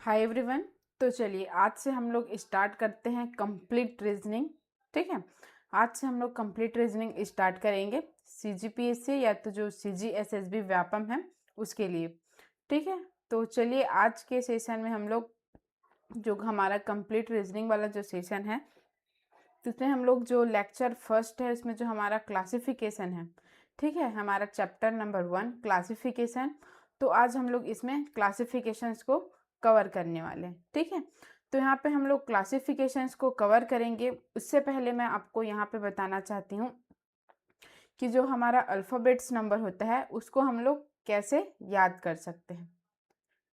Hi everyone. तो चलिए आज से हम लोग स्टार्ट करते हैं कंप्लीट रीजनिंग। ठीक है, आज से हम लोग कंप्लीट रीजनिंग स्टार्ट करेंगे सीजीपीएस से या तो जो सीजीएसएसबी व्यापम है उसके लिए। ठीक है, तो चलिए आज के सेशन में हम लोग जो हमारा कंप्लीट रीजनिंग वाला जो सेशन है जिसमें हम लोग जो लेक्चर फर्स्ट है उसमें जो हमारा क्लासिफिकेशन है, ठीक है, हमारा चैप्टर नंबर 1 क्लासिफिकेशन। तो आज हम लोग इसमें क्लासिफिकेशंस को कवर करने वाले हैं। ठीक है, तो यहाँ पे हम लोग क्लासिफिकेशंस को कवर करेंगे। उससे पहले मैं आपको यहाँ पे बताना चाहती हूँ कि जो हमारा अल्फ़ाबेट्स नंबर होता है उसको हम लोग कैसे याद कर सकते हैं।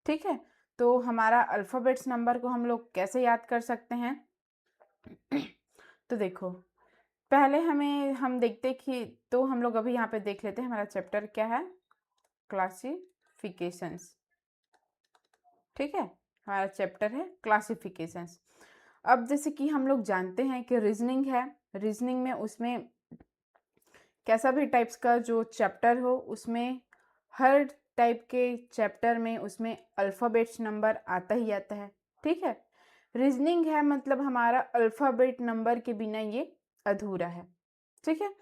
ठीक है, तो हमारा अल्फ़ाबेट्स नंबर को हम लोग कैसे याद कर सकते हैं तो देखो, पहले हम देखते कि तो हम लोग अभी यहाँ पे देख लेते हैं हमारा चैप्टर क्या है, क्लासिफिकेशंस। ठीक है, हमारा चैप्टर है क्लासिफिकेशंस। अब जैसे कि हम लोग जानते हैं कि रीजनिंग है, रीजनिंग में उसमें कैसा भी टाइप्स का जो चैप्टर हो उसमें हर टाइप के चैप्टर में उसमें अल्फ़ाबेट्स नंबर आता ही आता है। ठीक है, रीजनिंग है मतलब हमारा अल्फ़ाबेट नंबर के बिना ये अधूरा है। ठीक है,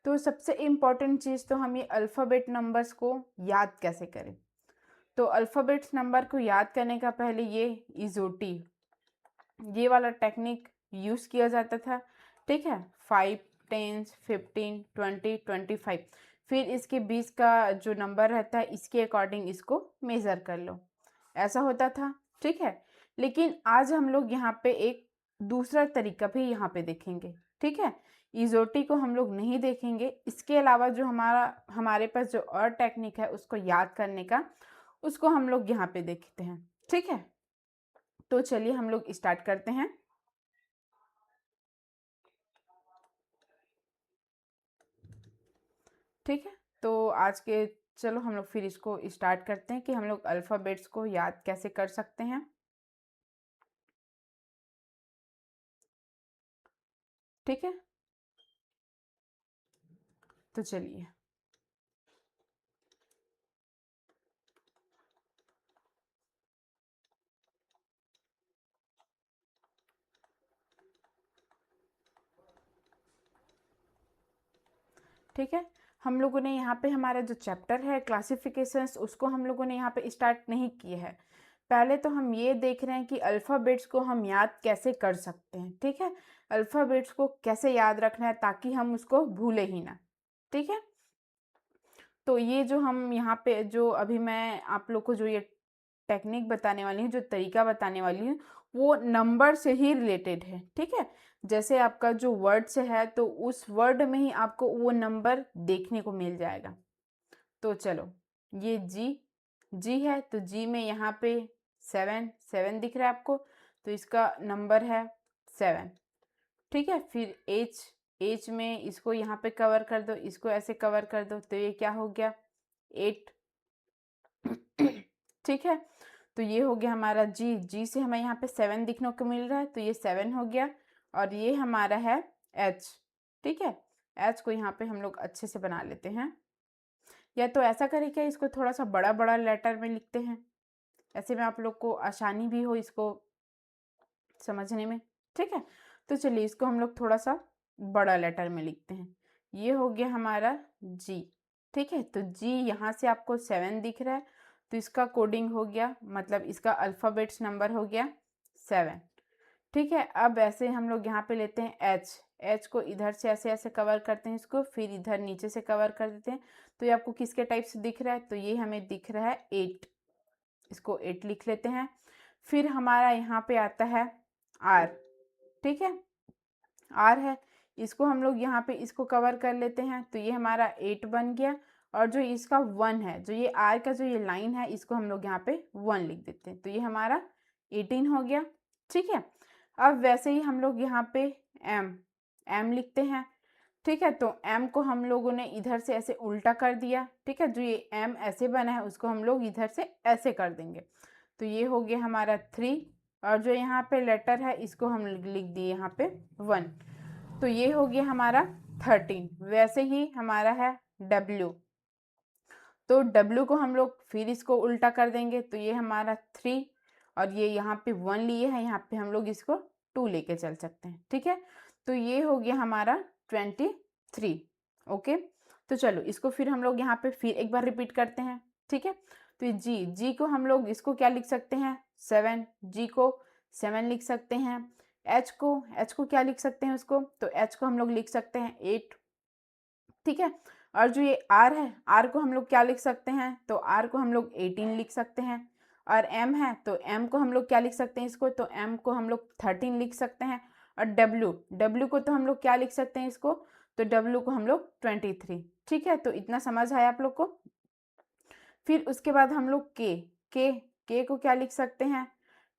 तो सबसे इम्पॉर्टेंट चीज़ तो हम ये अल्फ़ाबेट नंबर्स को याद कैसे करें। तो अल्फ़ाबेट्स नंबर को याद करने का पहले ये इजोटी ये वाला टेक्निक यूज़ किया जाता था। ठीक है, 5, 10, 15, 20, 25, फिर इसके 20 का जो नंबर रहता है इसके अकॉर्डिंग इसको मेज़र कर लो, ऐसा होता था। ठीक है, लेकिन आज हम लोग यहाँ पे एक दूसरा तरीका भी यहाँ पे देखेंगे। ठीक है, इजोटी को हम लोग नहीं देखेंगे, इसके अलावा जो हमारे पास जो और टेक्निक है उसको याद करने का उसको हम लोग यहाँ पे देखते हैं। ठीक है, तो चलिए हम लोग स्टार्ट करते हैं। ठीक है, तो आज के चलो हम लोग फिर इसको स्टार्ट करते हैं कि हम लोग अल्फ़ाबेट्स को याद कैसे कर सकते हैं। ठीक है, तो चलिए। ठीक है, हम लोगों ने यहाँ पे हमारा जो चैप्टर है क्लासिफिकेशंस उसको हम लोगों ने यहाँ पे स्टार्ट नहीं किया है। पहले तो हम ये देख रहे हैं कि अल्फ़ाबेट्स को हम याद कैसे कर सकते हैं। ठीक है, अल्फ़ाबेट्स को कैसे याद रखना है ताकि हम उसको भूले ही ना। ठीक है, तो ये जो हम यहाँ पे जो अभी मैं आप लोग को जो ये टेक्निक बताने वाली हूँ, जो तरीका बताने वाली हूँ, वो नंबर से ही रिलेटेड है। ठीक है, जैसे आपका जो वर्ड्स है तो उस वर्ड में ही आपको वो नंबर देखने को मिल जाएगा। तो चलो, ये जी है तो जी में यहाँ पे 7 दिख रहा है आपको, तो इसका नंबर है 7। ठीक है, फिर एच में इसको यहाँ पे कवर कर दो, इसको ऐसे कवर कर दो, तो ये क्या हो गया 8। ठीक है, तो ये हो गया हमारा जी से हमें यहाँ पे 7 दिखने को मिल रहा है, तो ये 7 हो गया। और ये हमारा है एच। ठीक है, एच को यहाँ पे हम लोग अच्छे से बना लेते हैं, या तो ऐसा करें क्या, इसको थोड़ा सा बड़ा बड़ा लेटर में लिखते हैं, ऐसे में आप लोग को आसानी भी हो इसको समझने में। ठीक है, तो चलिए इसको हम लोग थोड़ा सा बड़ा लेटर में लिखते हैं। ये हो गया हमारा जी। ठीक है, तो जी यहाँ से आपको 7 दिख रहा है, तो इसका कोडिंग हो गया, मतलब इसका अल्फ़ाबेट्स नंबर हो गया 7। ठीक है, अब ऐसे हम लोग यहाँ पे लेते हैं एच को इधर से ऐसे ऐसे कवर करते हैं इसको, फिर इधर नीचे से कवर कर देते हैं। तो ये आपको किसके टाइप से दिख रहा है, तो ये हमें दिख रहा है 8, इसको 8 लिख लेते हैं। फिर हमारा यहाँ पे आता है आर। ठीक है, आर है, इसको हम लोग यहाँ पे इसको कवर कर लेते हैं, तो ये हमारा 8 बन गया। और जो इसका 1 है, जो ये आर का जो ये लाइन है, इसको हम लोग यहाँ पे 1 लिख देते हैं, तो ये हमारा 18 हो गया। ठीक है, अब वैसे ही हम लोग यहाँ पे एम लिखते हैं। ठीक है, तो एम को हम लोगों ने इधर से ऐसे उल्टा कर दिया। ठीक है, जो ये एम ऐसे बना है उसको हम लोग इधर से ऐसे कर देंगे, तो ये हो गया हमारा 3। और जो यहाँ पे लेटर है इसको हम लिख दिए यहाँ पे 1, तो ये हो गया हमारा 13। वैसे ही हमारा है डब्ल्यू, तो डब्ल्यू को हम लोग फिर इसको उल्टा कर देंगे, तो ये हमारा 3। और ये यहाँ पे 1 लिए हैं, यहाँ पे हम लोग इसको 2 लेके चल सकते हैं। ठीक है, तो ये हो गया हमारा 23। ओके, तो चलो इसको फिर हम लोग यहाँ पे फिर एक बार रिपीट करते हैं। ठीक है, तो ये जी को हम लोग इसको क्या लिख सकते हैं 7, जी को 7 लिख सकते हैं। एच को क्या लिख सकते हैं उसको, तो एच को हम लोग लिख सकते हैं 8। ठीक है, और जो ये आर है, आर को हम लोग क्या लिख सकते हैं, तो आर को हम लोग 18 लिख सकते हैं। और एम है, तो एम को हम लोग क्या लिख सकते हैं इसको, तो एम को हम लोग 13 लिख सकते हैं। और डब्ल्यू को तो हम लोग क्या लिख सकते हैं इसको, तो डब्ल्यू को हम लोग 23। ठीक है, तो इतना समझ आया आप लोग को। फिर उसके बाद हम लोग के को क्या लिख सकते हैं।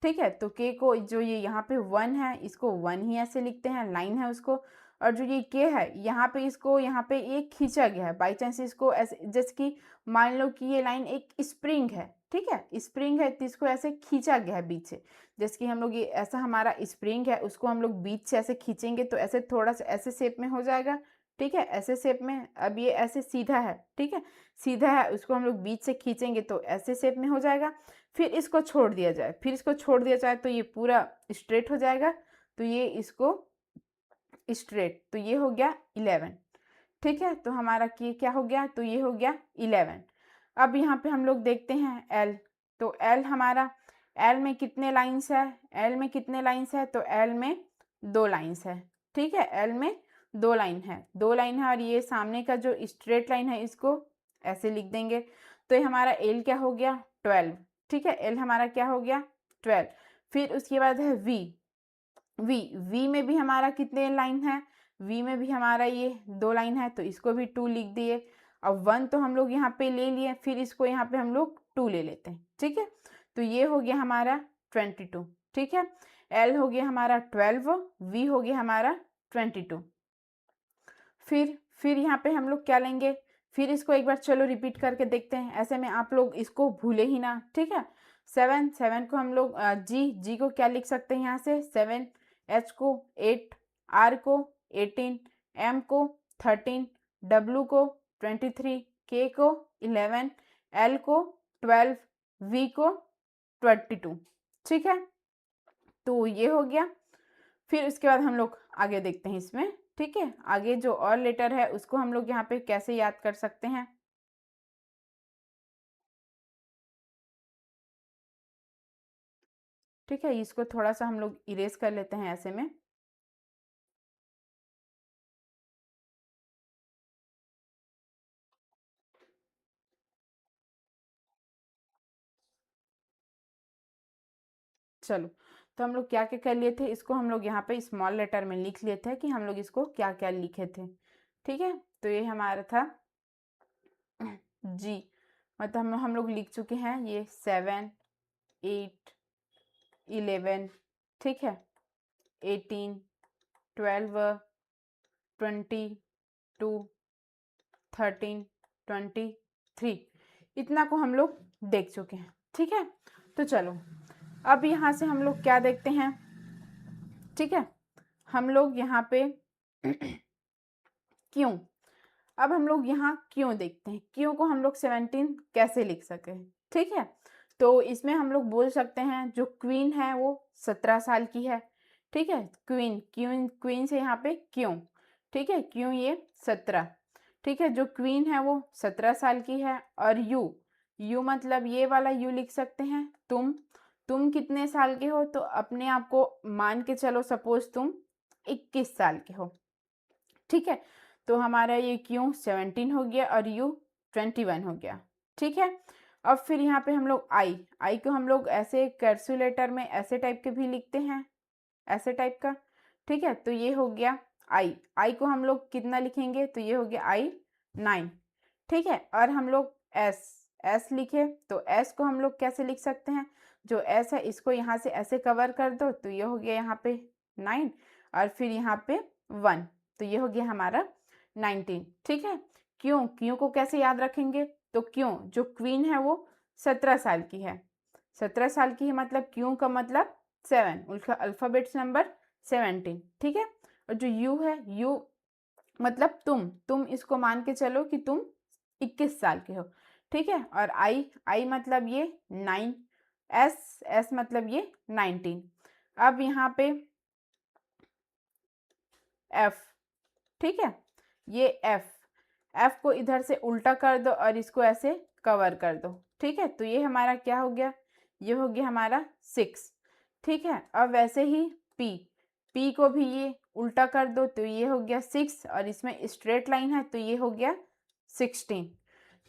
ठीक है, तो के को जो ये यहाँ पे 1 है, इसको 1 ही ऐसे लिखते हैं, लाइन है उसको। और जो ये के है, यहाँ पे इसको यहाँ पे एक खींचा गया है, बाई चांस इसको ऐसे, जैसे कि मान लो कि ये लाइन एक स्प्रिंग है। ठीक है, स्प्रिंग है तो इसको ऐसे खींचा गया है बीच से। जैसे कि हम लोग ये ऐसा हमारा स्प्रिंग है, उसको हम लोग बीच से ऐसे खींचेंगे तो ऐसे थोड़ा सा ऐसे शेप में हो जाएगा। ठीक है, ऐसे शेप में। अब ये ऐसे सीधा है, ठीक है, सीधा है, उसको हम लोग बीच से खींचेंगे तो ऐसे शेप में हो जाएगा। फिर इसको छोड़ दिया जाए तो ये पूरा स्ट्रेट हो जाएगा। तो ये इसको स्ट्रेट, तो ये हो गया 11। ठीक है, तो हमारा ये क्या हो गया, तो ये हो गया 11। अब यहाँ पे हम लोग देखते हैं एल। तो एल हमारा, एल में कितने लाइंस है, तो एल में 2 लाइंस है। ठीक है, एल में 2 लाइन है, और ये सामने का जो स्ट्रेट लाइन है इसको ऐसे लिख देंगे। तो ये हमारा एल क्या हो गया 12। ठीक है, एल हमारा क्या हो गया 12। फिर उसके बाद है वी में भी हमारा कितने लाइन है, वी में भी हमारा ये 2 लाइन है, तो इसको भी 2 लिख दिए। अब 1 तो हम लोग यहाँ पे ले लिए, फिर इसको यहाँ पे हम लोग 2 ले लेते हैं। ठीक है, तो ये हो गया हमारा 22। ठीक है, एल हो गया हमारा 12, वी हो गया हमारा 22। फिर यहाँ पे हम लोग क्या लेंगे, फिर इसको एक बार चलो रिपीट करके देखते हैं, ऐसे में आप लोग इसको भूले ही ना। ठीक है, 7 को हम लोग जी को क्या लिख सकते हैं यहाँ से 7, एच को 8, आर को 18, एम को 13, डब्ल्यू को 23, के को 11, एल को 12, वी को 22। ठीक है, तो ये हो गया। फिर उसके बाद हम लोग आगे देखते हैं इसमें। ठीक है, आगे जो और लेटर है उसको हम लोग यहाँ पे कैसे याद कर सकते हैं। ठीक है, इसको थोड़ा सा हम लोग इरेज कर लेते हैं ऐसे में। चलो, तो हम लोग क्या क्या कर लिए थे, इसको हम लोग यहाँ पे स्मॉल लेटर में लिख लिए थे कि हम लोग इसको क्या क्या लिखे थे। ठीक है, तो ये हमारा था जी, मतलब हम लोग लिख चुके हैं ये 7, 8, 11। ठीक है, 18, 12, 22, 13, 23, इतना को हम लोग देख चुके हैं। ठीक है, तो चलो अब यहाँ से हम लोग क्या देखते हैं। ठीक है, हम लोग यहाँ पे क्यों, अब हम लोग यहाँ क्यों देखते हैं, क्यों को हम लोग 17 कैसे लिख सके। ठीक है, तो इसमें हम लोग बोल सकते हैं जो क्वीन है वो 17 साल की है। ठीक है, क्वीन से यहाँ पे क्यों। ठीक है, क्यों ये 17। ठीक है, जो क्वीन है वो 17 साल की है। और यू मतलब ये वाला यू लिख सकते हैं तुम कितने साल के हो, तो अपने आप को मान के चलो सपोज तुम 21 साल के हो। ठीक है, तो हमारा ये क्यों 17 हो गया और यू 21 हो गया। ठीक है, अब फिर यहाँ पे हम लोग आई को हम लोग ऐसे कर्सिव लेटर में ऐसे टाइप के भी लिखते हैं, ऐसे टाइप का। ठीक है, तो ये हो गया आई को हम लोग कितना लिखेंगे, तो ये हो गया आई 9। ठीक है, और हम लोग एस लिखे, तो एस को हम लोग कैसे लिख सकते हैं, जो एस है इसको यहाँ से ऐसे कवर कर दो, तो ये हो गया यहाँ पे 9, और फिर यहाँ पे 1, तो ये हो गया हमारा 19। ठीक है, क्यों को कैसे याद रखेंगे, तो क्यों जो क्वीन है वो 17 साल की है, 17 साल की है, मतलब क्यों का मतलब 7, उसका अल्फ़ाबेट्स नंबर 17। ठीक है, और जो यू है, यू मतलब तुम इसको मान के चलो कि तुम 21 साल के हो। ठीक है, और आई मतलब ये 9, एस मतलब ये 19। अब यहाँ पे एफ, ठीक है, ये एफ को इधर से उल्टा कर दो और इसको ऐसे कवर कर दो, ठीक है। तो ये हमारा क्या हो गया, ये हो गया हमारा 6, ठीक है। अब वैसे ही पी को भी ये उल्टा कर दो तो ये हो गया 6 और इसमें स्ट्रेट लाइन है तो ये हो गया 16,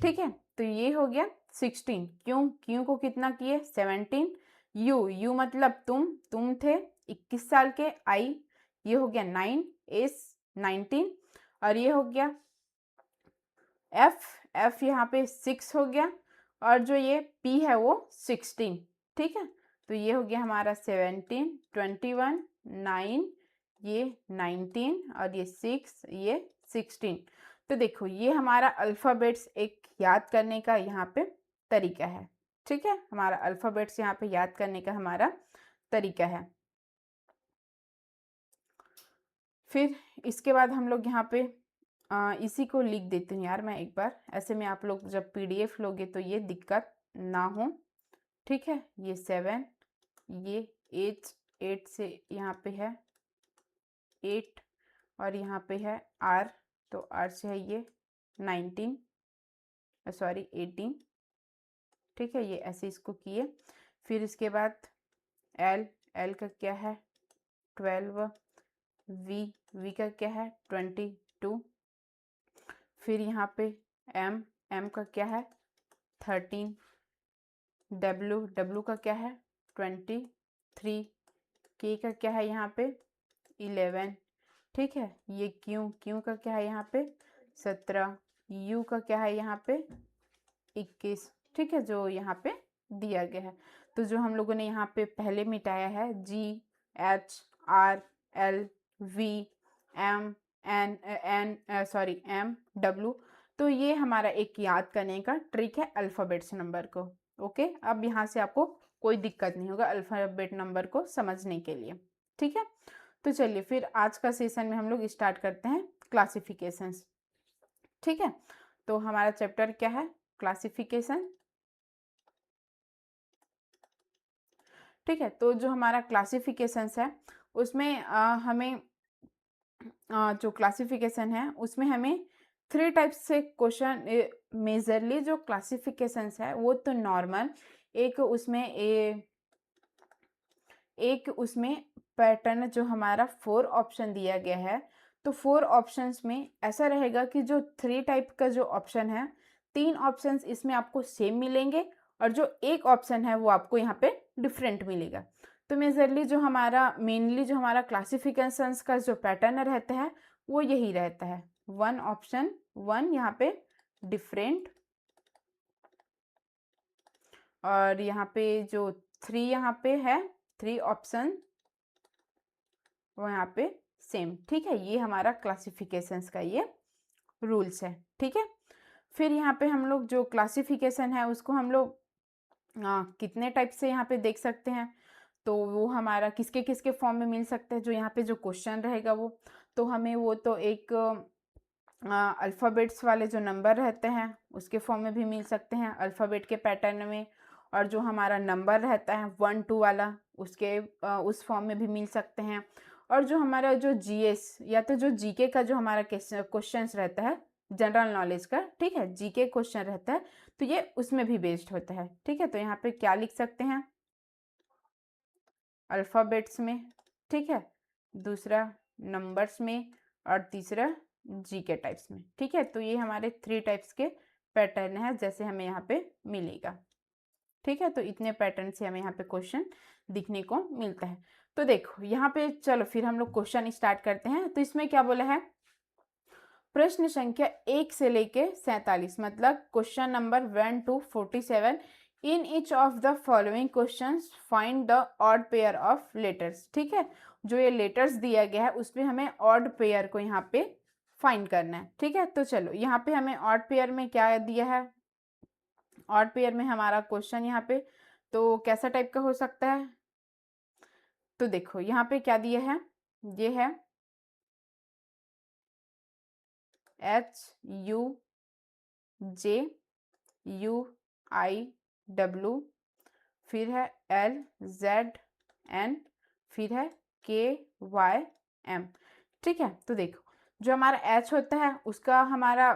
ठीक है। तो ये हो गया 16। क्यों को कितना किए 17। यू मतलब तुम थे 21 साल के। आई ये हो गया 9, एस 19 और ये हो गया एफ यहाँ पे 6 हो गया और जो ये पी है वो 16, ठीक है। तो ये हो गया हमारा 17, 21, 9, ये 19 और ये 6, ये 16। तो देखो ये हमारा अल्फ़ाबेट्स एक याद करने का यहाँ पे तरीका है, ठीक है। हमारा अल्फ़ाबेट्स यहाँ पे याद करने का हमारा तरीका है। फिर इसके बाद हम लोग यहाँ पे इसी को लिख देती हूँ यार मैं एक बार, ऐसे में आप लोग जब पीडीएफ लोगे तो ये दिक्कत ना हो, ठीक है। ये 7, ये 8 से यहाँ पे है 8 और यहाँ पे है आर, तो आर से है ये 19 सॉरी 18, ठीक है। ये ऐसे इसको किए। फिर इसके बाद एल का क्या है 12, वी का क्या है 22। फिर यहाँ पे एम का क्या है 13, डब्लू का क्या है 23, के का क्या है यहाँ पे 11, ठीक है। ये क्यू का क्या है यहाँ पे 17, यू का क्या है यहाँ पे 21, ठीक है, जो यहाँ पे दिया गया है। तो जो हम लोगों ने यहाँ पे पहले मिटाया है G, H, R, L, V, M, M, W, तो ये हमारा एक याद करने का ट्रिक है अल्फ़ाबेट्स नंबर को। ओके, अब यहाँ से आपको कोई दिक्कत नहीं होगा अल्फ़ाबेट नंबर को समझने के लिए, ठीक है। तो चलिए फिर आज का सेशन में हम लोग स्टार्ट करते हैं क्लासिफिकेशंस, ठीक है। तो हमारा चैप्टर क्या है क्लासिफिकेशन, ठीक है। तो जो हमारा क्लासिफिकेशंस है उसमें हमें जो क्लासिफिकेशन है उसमें हमें 3 टाइप्स से क्वेश्चन, मेजरली जो क्लासिफिकेशंस है वो तो नॉर्मल, एक उसमें पैटर्न जो हमारा 4 ऑप्शन दिया गया है। तो 4 ऑप्शंस में ऐसा रहेगा कि जो 3 टाइप का जो ऑप्शन है 3 ऑप्शंस इसमें आपको सेम मिलेंगे और जो एक ऑप्शन है वो आपको यहाँ पे डिफरेंट मिलेगा। तो मेनली जो हमारा क्लासिफिकेशंस का जो पैटर्न रहता है वो यही रहता है, 1 ऑप्शन 1 यहाँ पे डिफरेंट, और यहाँ पे जो 3 यहाँ पे है 3 ऑप्शन वो यहाँ पे सेम, ठीक है। ये हमारा क्लासिफिकेशंस का ये रूल्स है, ठीक है। फिर यहाँ पे हम लोग जो क्लासिफिकेशन है उसको हम लोग कितने टाइप से यहाँ पे देख सकते हैं, तो वो हमारा किसके किसके फॉर्म में मिल सकता है, जो यहाँ पे जो क्वेश्चन रहेगा वो, तो हमें वो तो एक अल्फ़ाबेट्स वाले जो नंबर रहते हैं उसके फॉर्म में भी मिल सकते हैं अल्फ़ाबेट के पैटर्न में, और जो हमारा नंबर रहता है 1 2 वाला उसके उस फॉर्म में भी मिल सकते हैं, और जो हमारा जो जीएस या तो जो जीके का जो हमारा क्वेश्चंस रहता है जनरल नॉलेज का, ठीक है, जीके क्वेश्चन रहता है तो ये उसमें भी बेस्ड होता है, ठीक है। तो यहाँ पे क्या लिख सकते हैं अल्फ़ाबेट्स में, ठीक है, दूसरा नंबर्स में और तीसरा जीके टाइप्स में, ठीक है। तो ये हमारे 3 टाइप्स के पैटर्न है जैसे हमें यहाँ पे मिलेगा, ठीक है। तो इतने पैटर्न से हमें यहाँ पे क्वेश्चन दिखने को मिलता है। तो देखो यहाँ पे चलो फिर हम लोग क्वेश्चन स्टार्ट करते हैं। तो इसमें क्या बोला है, प्रश्न संख्या 1 से लेके 47, मतलब question number 1 to 47, in each of the following questions find the odd pair of letters, ठीक है। जो ये लेटर्स दिया गया है उसमें हमें ऑड पेयर को यहाँ पे फाइंड करना है, ठीक है। तो चलो यहाँ पे हमें ऑड पेयर में क्या दिया है, ऑड पेयर में हमारा क्वेश्चन यहाँ पे तो कैसा टाइप का हो सकता है, तो देखो यहाँ पे क्या दिया है, ये है HUJUIW, फिर है L Z N, फिर है K Y M। ठीक है, तो देखो जो हमारा H होता है उसका हमारा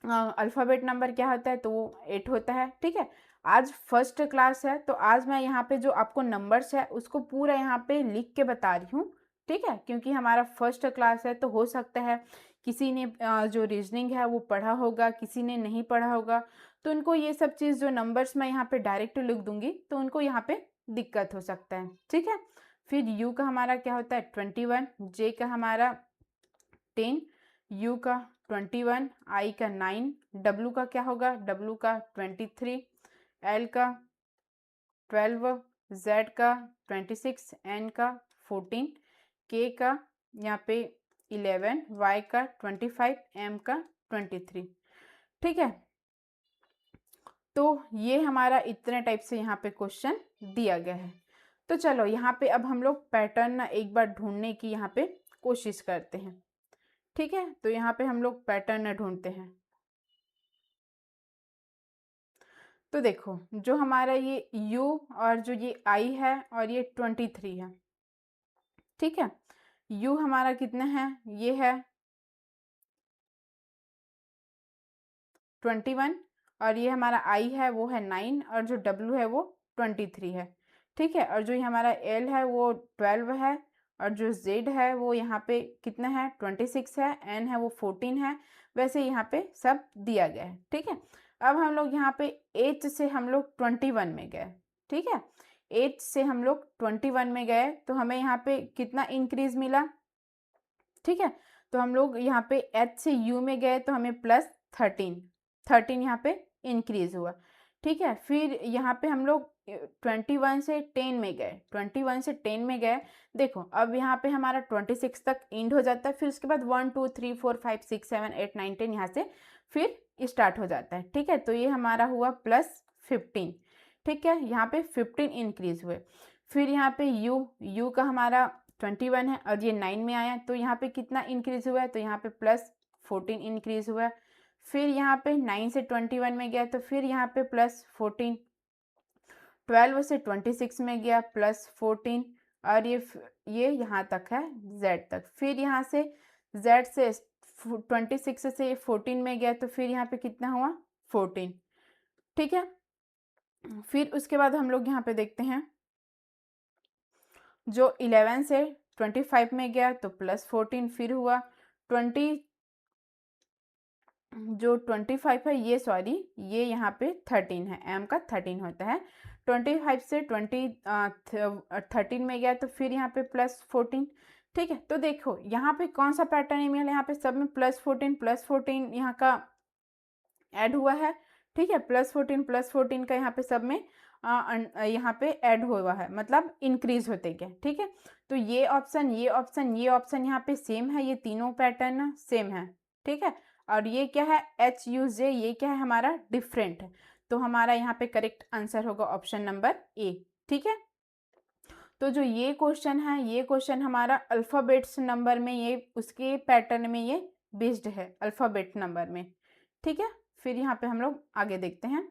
अल्फ़ाबेट नंबर क्या होता है, तो वो 8 होता है। ठीक है, आज फर्स्ट क्लास है तो आज मैं यहाँ पे जो आपको नंबर्स है उसको पूरा यहाँ पे लिख के बता रही हूँ। ठीक है, क्योंकि हमारा फर्स्ट क्लास है तो हो सकता है किसी ने जो रीजनिंग है वो पढ़ा होगा, किसी ने नहीं पढ़ा होगा, तो उनको ये सब चीज़ जो नंबर्स मैं यहाँ पे डायरेक्ट लिख दूंगी तो उनको यहाँ पे दिक्कत हो सकता है। ठीक है, फिर यू का हमारा क्या होता है 21, जे का हमारा 10, यू का 21, आई का 9, डब्लू का क्या होगा, डब्लू का 23, एल का 12, जेड का 26, एन का 14, के का यहाँ पे 11, वाई का 25, एम का 23। ठीक है, तो ये हमारा इतने टाइप से यहाँ पे क्वेश्चन दिया गया है। तो चलो यहाँ पे अब हम लोग पैटर्न एक बार ढूंढने की यहाँ पे कोशिश करते हैं। ठीक है, तो यहाँ पे हम लोग पैटर्न ढूंढते हैं। तो देखो जो हमारा ये u और जो ये i है और ये 23 है। ठीक है, u हमारा कितना है, ये है 21, और ये हमारा i है वो है 9, और जो w है वो 23 है। ठीक है, और जो ये हमारा l है वो 12 है, और जो z है वो यहाँ पे कितना है 26 है, n है वो 14 है। वैसे यहाँ पे सब दिया गया है। ठीक है, अब हम लोग यहाँ पे h से हम लोग 21 में गए। ठीक है, h से हम लोग 21 में गए तो हमें यहाँ पे कितना इंक्रीज मिला। ठीक है, तो हम लोग यहाँ पे h से u में गए तो हमें प्लस 13 यहाँ पे इंक्रीज हुआ। ठीक है, फिर यहाँ पे हम लोग 21 से 10 में गए, 21 से 10 में गए। देखो अब यहाँ पे हमारा 26 तक एंड हो जाता है, फिर उसके बाद 1 2 3 4 5 6 7 8 9 10 यहाँ से फिर स्टार्ट हो जाता है। ठीक है, तो ये हमारा हुआ प्लस 15। ठीक है, यहाँ पे 15 इंक्रीज हुए। फिर यहाँ पे u का हमारा 21 है और ये 9 में आया तो यहाँ पे कितना इंक्रीज हुआ है, तो यहाँ पे प्लस 14 इंक्रीज हुआ है। फिर यहाँ पे 9 से 21 में गया तो फिर यहाँ पे प्लस 14, 12 से 26 में गया प्लस 14, और ये यहाँ तक है z तक। फिर यहाँ से z से 26 से 14 में गया तो फिर यहाँ पे कितना हुआ 14। ठीक है, फिर उसके बाद हम लोग यहाँ पे देखते हैं जो 11 से 25 में गया तो प्लस 14, फिर हुआ 20, जो 25 है ये सॉरी ये यहाँ पे 13 है, m का 13 होता है। 25 से 13 में गया तो फिर यहाँ पे प्लस 14। ठीक है, तो देखो यहाँ पे कौन सा पैटर्न ईमेल, यहाँ पे सब में प्लस 14 यहाँ का ऐड हुआ है। ठीक है, प्लस 14 का यहाँ पे सब में यहाँ पे ऐड हुआ है, मतलब इंक्रीज होते गए। ठीक है, तो ये ऑप्शन ये ऑप्शन ये ऑप्शन यहाँ पे सेम है, ये तीनों पैटर्न सेम है। ठीक है, और ये क्या है HUJ, ये क्या है हमारा डिफरेंट है। तो हमारा यहाँ पे करेक्ट आंसर होगा ऑप्शन नंबर ए। ठीक है, तो जो ये क्वेश्चन है ये क्वेश्चन हमारा अल्फ़ाबेट्स नंबर में, ये उसके पैटर्न में ये बेस्ड है अल्फ़ाबेट नंबर में। ठीक है, फिर यहाँ पे हम लोग आगे देखते हैं,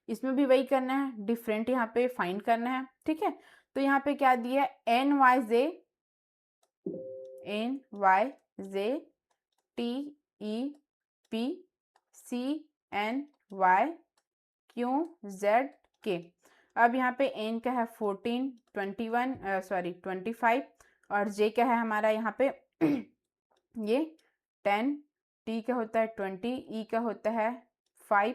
इसमें भी वही करना है, डिफरेंट यहाँ पे फाइंड करना है। ठीक है, तो यहाँ पे क्या दिया है NYJ TEPCNYQZK। अब यहाँ पे n का है 14, 25 और j का है हमारा यहाँ पे ये 10, t का होता है 20, e का होता है 5,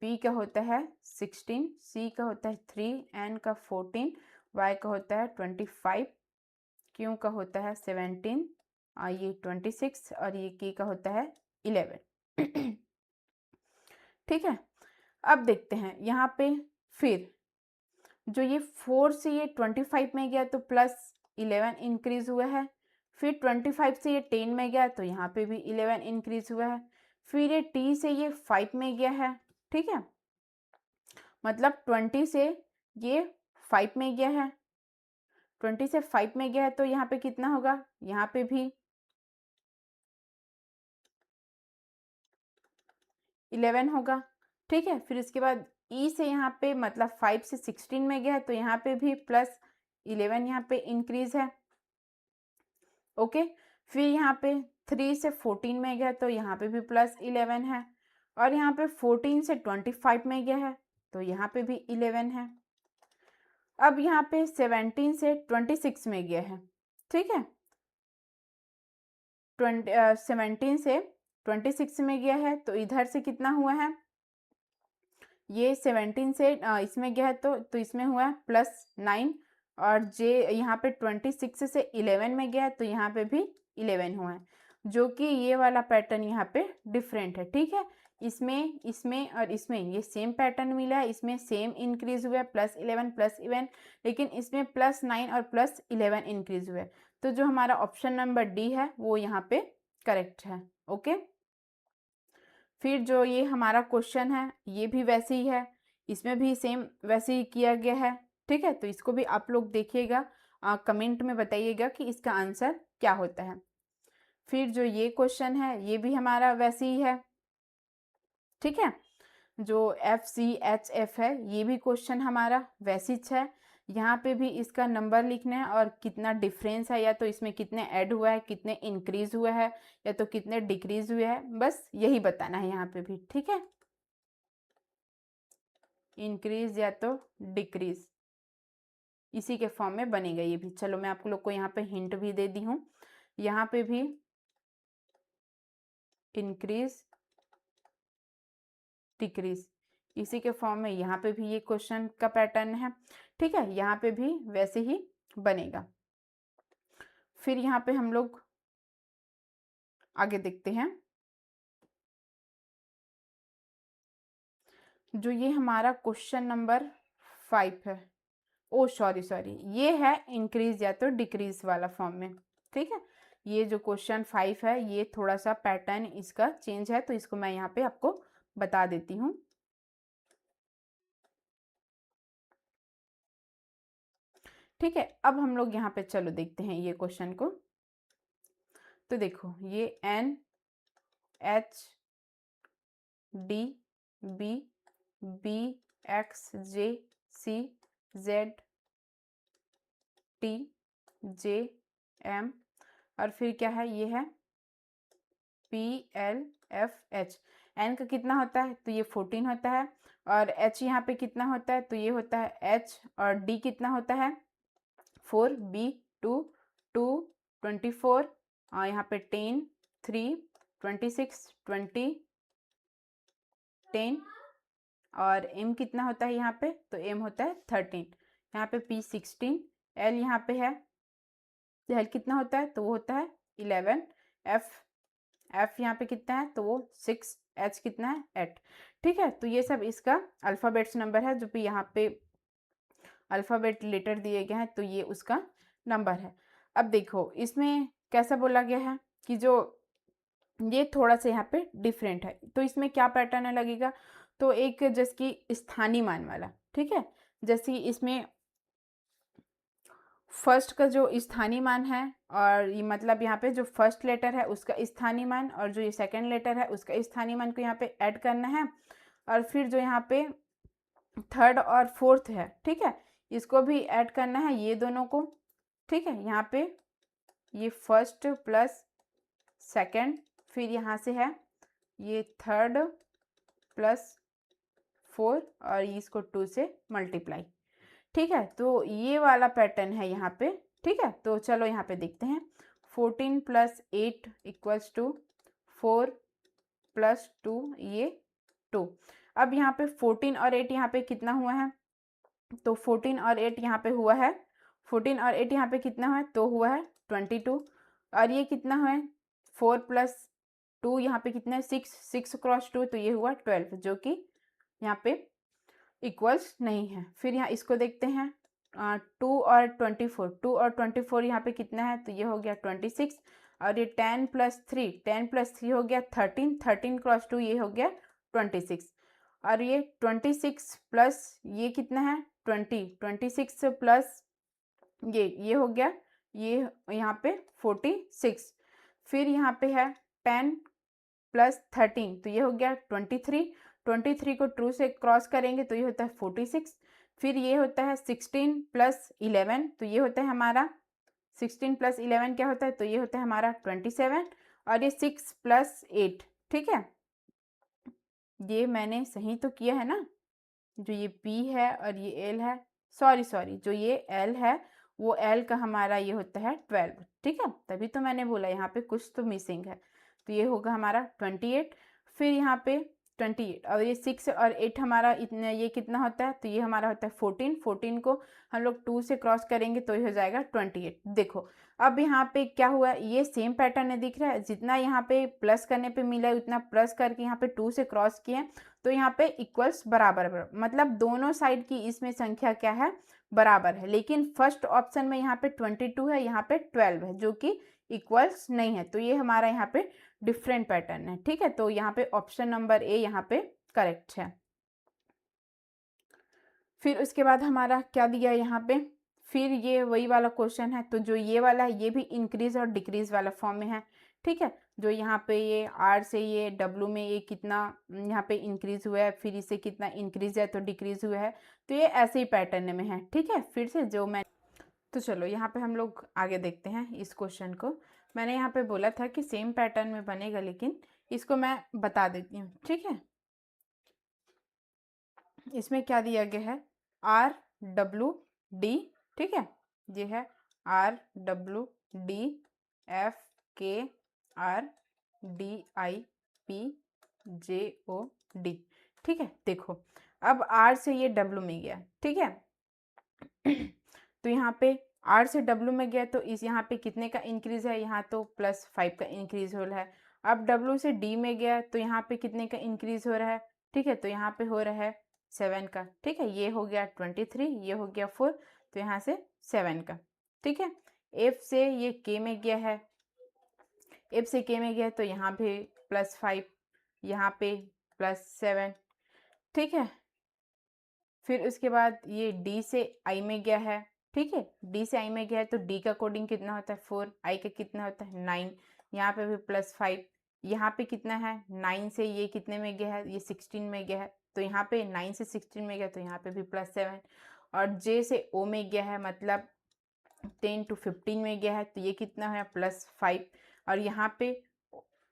p का होता है 16, c का होता है 3, n का 14, y का होता है 25, q का होता है 17, ये 26 और ये k का होता है 11। ठीक है, अब देखते हैं यहाँ पे फिर जो ये 4 से ये 25 में गया तो प्लस 11 इंक्रीज हुआ है। फिर 25 से ये 10 में गया तो यहाँ पे भी 11 इंक्रीज हुआ है। फिर ये t से ये 5 में गया है। ठीक है, मतलब 20 से ये 5 में गया है, 20 से 5 में गया है तो यहाँ पे कितना होगा, यहाँ पे भी 11 होगा। ठीक है, फिर इसके बाद ई से यहाँ पे मतलब 5 से 16 में गया है, तो यहाँ पे भी प्लस 11 यहाँ पे इंक्रीज है। ओके, फिर यहाँ पे 3 से 14 में गया, तो यहाँ पे भी प्लस 11 है। और यहाँ पे 14 से 25 में गया है, तो यहाँ पे भी 11 है। अब यहाँ पे 17 से 26 में गया है, ठीक है। 17 से 26 में गया है, तो इधर से कितना हुआ है, ये 17 से इसमें गया है, तो इसमें हुआ है +9। और जे यहाँ पे 26 से 11 में गया है, तो यहाँ पे भी 11 हुआ है, जो कि ये वाला पैटर्न यहाँ पे डिफरेंट है, ठीक है। इसमें इसमें और इसमें ये सेम पैटर्न मिला है, इसमें सेम इंक्रीज हुआ है +11 लेकिन इसमें +9 और +11 इंक्रीज हुआ है। तो जो हमारा ऑप्शन नंबर डी है वो यहाँ पे करेक्ट है। ओके, फिर जो ये हमारा क्वेश्चन है ये भी वैसे ही है, इसमें भी सेम वैसे ही किया गया है, ठीक है। तो इसको भी आप लोग देखिएगा, कमेंट में बताइएगा कि इसका आंसर क्या होता है। फिर जो ये क्वेश्चन है ये भी हमारा वैसे ही है, ठीक है। जो FCHF है ये भी क्वेश्चन हमारा वैसे ही है। यहाँ पे भी इसका नंबर लिखना है और कितना डिफरेंस है, या तो इसमें कितने ऐड हुआ है, कितने इंक्रीज हुआ है, या तो कितने डिक्रीज हुए हैं, बस यही बताना है यहाँ पे भी, ठीक है। इंक्रीज या तो डिक्रीज, इसी के फॉर्म में बनेगा ये भी। चलो मैं आप लोग को यहाँ पे हिंट भी दे दी हूँ, यहाँ पे भी इंक्रीज डिक्रीज, इसी के फॉर्म में यहाँ पे भी ये क्वेश्चन का पैटर्न है, ठीक है। यहाँ पे भी वैसे ही बनेगा। फिर यहाँ पे हम लोग आगे देखते हैं, जो ये हमारा क्वेश्चन नंबर 5 है, ओ सॉरी ये है इंक्रीज या तो डिक्रीज वाला फॉर्म में, ठीक है। ये जो क्वेश्चन 5 है ये थोड़ा सा पैटर्न इसका चेंज है, तो इसको मैं यहाँ पे आपको बता देती हूँ। ठीक है, अब हम लोग यहाँ पे चलो देखते हैं ये क्वेश्चन को। तो देखो ये NHDBBXJCZTJM, और फिर क्या है, ये है PLFH। एन का कितना होता है, तो ये 14 होता है, और H यहाँ पे कितना होता है, तो ये होता है H, और D कितना होता है 4, B 2 2 24, यहाँ पे 10 3 26 20 10, और M कितना होता है यहाँ पे, तो M होता है 13, यहाँ पे P 16, L यहाँ पे है, L कितना होता है, तो वो होता है 11, F यहाँ पे कितना है, तो वो 6, H कितना है 8, ठीक है। तो ये सब इसका अल्फ़ाबेट्स नंबर है, जो भी यहाँ पे अल्फ़ाबेट लेटर दिए गए हैं, तो ये उसका नंबर है। अब देखो इसमें कैसा बोला गया है कि जो ये थोड़ा सा यहाँ पे डिफरेंट है, तो इसमें क्या पैटर्न लगेगा, तो एक जैसे कि स्थानीय मान वाला, ठीक है। जैसे इसमें फर्स्ट का जो स्थानीय मान है, और ये मतलब यहाँ पे जो फर्स्ट लेटर है उसका स्थानीय मान, और जो ये सेकंड लेटर है उसका स्थानीय मान को यहाँ पे ऐड करना है, और फिर जो यहाँ पे थर्ड और फोर्थ है, ठीक है, इसको भी ऐड करना है, ये दोनों को, ठीक है। यहाँ पे ये फर्स्ट प्लस सेकंड, फिर यहाँ से है ये थर्ड प्लस 4, और इसको 2 से मल्टीप्लाई, ठीक है। तो ये वाला पैटर्न है यहाँ पे, ठीक है। तो चलो यहाँ पे देखते हैं, 14 + 8 = 4 + 2, ये 2। अब यहाँ पे 14 और 8 यहाँ पे कितना हुआ है, तो 14 और 8 यहाँ पे हुआ है, 14 और 8 यहाँ पे कितना हुआ है, तो हुआ है 22, और ये कितना हुआ है 4 + 2 यहाँ पे कितना है 6, 6 × 2, तो ये हुआ 12, जो कि यहाँ पे इक्वल्स नहीं है। फिर यहाँ इसको देखते हैं, 2 और 24, 2 और 24 यहाँ पे कितना है, तो ये हो गया 26, और ये 10 + 3, 10 + 3 हो गया 13, 13 × 2 ये हो गया 26, और ये 26 प्लस ये कितना है 20, 26 प्लस ये हो गया, ये यहाँ पे 46, फिर यहाँ पे है 10 + 13, तो ये हो गया 23, 23 को 2 से क्रॉस करेंगे तो ये होता है 46। फिर ये होता है 16 प्लस 11, तो ये होता है हमारा 16 प्लस 11 क्या होता है, तो ये होता है हमारा 27। और ये 6 प्लस 8, ठीक है, ये मैंने सही तो किया है ना। जो ये P है और ये L है, सॉरी जो ये L है वो L का हमारा ये होता है 12, ठीक है, तभी तो मैंने बोला यहाँ पे कुछ तो मिसिंग है। तो ये होगा हमारा 28। फिर यहाँ पे 28 और ये 6 और 8 हमारा इतना, ये कितना होता है, तो ये हमारा होता है 14। 14 को हम लोग 2 से क्रॉस करेंगे तो ये हो जाएगा 28। देखो अब यहाँ पे क्या हुआ, ये सेम पैटर्न है, दिख रहा है, जितना यहाँ पे प्लस करने पे मिला है उतना प्लस करके यहाँ पे 2 से क्रॉस किए, तो यहाँ पे इक्वल्स बराबर, मतलब दोनों साइड की इसमें संख्या क्या है, बराबर है। लेकिन फर्स्ट ऑप्शन में यहाँ पे 22 है, यहाँ पे 12 है, जो कि इक्वल्स नहीं है, तो ये हमारा यहाँ पे डिफरेंट पैटर्न है, ठीक है। तो यहाँ पे ऑप्शन नंबर ए यहाँ पे करेक्ट है। फिर उसके बाद हमारा क्या दिया है यहाँ पे, फिर ये वही वाला क्वेश्चन है, तो जो ये वाला है ये भी इंक्रीज और डिक्रीज वाला फॉर्म में है, ठीक है। जो यहाँ पे ये आर से ये डब्लू में ये कितना यहाँ पे इंक्रीज हुआ है, फिर इसे कितना इंक्रीज है तो डिक्रीज हुआ है, तो ये ऐसे ही पैटर्न में है, ठीक है। फिर से जो मैं, तो चलो यहाँ पे हम लोग आगे देखते हैं इस क्वेश्चन को। मैंने यहाँ पे बोला था कि सेम पैटर्न में बनेगा, लेकिन इसको मैं बता देती हूँ, ठीक है। इसमें क्या दिया गया है, आर डब्लू डी, ठीक है, ये है R W D F K R D I P J O D, ठीक है। देखो अब आर से ये डब्लू में गया, ठीक है, तो यहाँ पे आर से डब्लू में गया तो इस यहाँ पे कितने का इंक्रीज है, यहाँ तो +5 का इंक्रीज हो रहा है। अब डब्लू से डी में गया तो यहाँ पे कितने का इंक्रीज हो रहा है, ठीक है, तो यहाँ पे हो रहा है 7 का, ठीक है। ये हो गया 23, ये हो गया 4, तो यहाँ से 7 का, ठीक है। एफ से ये के में गया है, एफ से के में गया तो यहाँ पे +5, यहाँ पे +7, ठीक है। फिर उसके बाद ये डी से आई में गया है, ठीक है, डी से आई में गया है तो डी का कोडिंग कितना होता है 4, आई का कितना होता है 9, यहाँ पे भी +5, यहाँ पे कितना है 9 से ये कितने में गया है, ये 16 में गया है, तो यहाँ पे 9 से 16 में गया तो यहाँ पे भी +7। और जे से ओ में गया है, मतलब 10 to 15 में गया है, तो ये कितना है +5। और यहाँ पे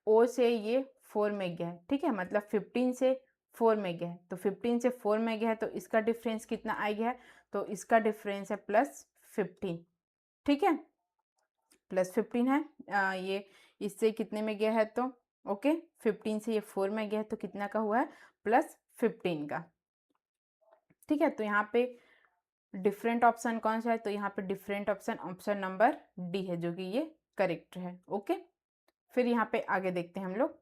ओ से ये 4 में गया है, ठीक है, मतलब 15 से 4 में गया है, तो 15 से 4 में गया है तो इसका डिफरेंस कितना आ गया है, तो इसका डिफरेंस है +15, ठीक है, +15 है। ये इससे कितने में गया है, तो ओके 15 से ये 4 में गया है तो कितना का हुआ है, +15 का, ठीक है। तो यहाँ पे डिफरेंट ऑप्शन कौन सा है, तो यहाँ पे डिफरेंट ऑप्शन नंबर डी है, जो कि ये करेक्ट है, ओके। फिर यहाँ पे आगे देखते हैं हम लोग,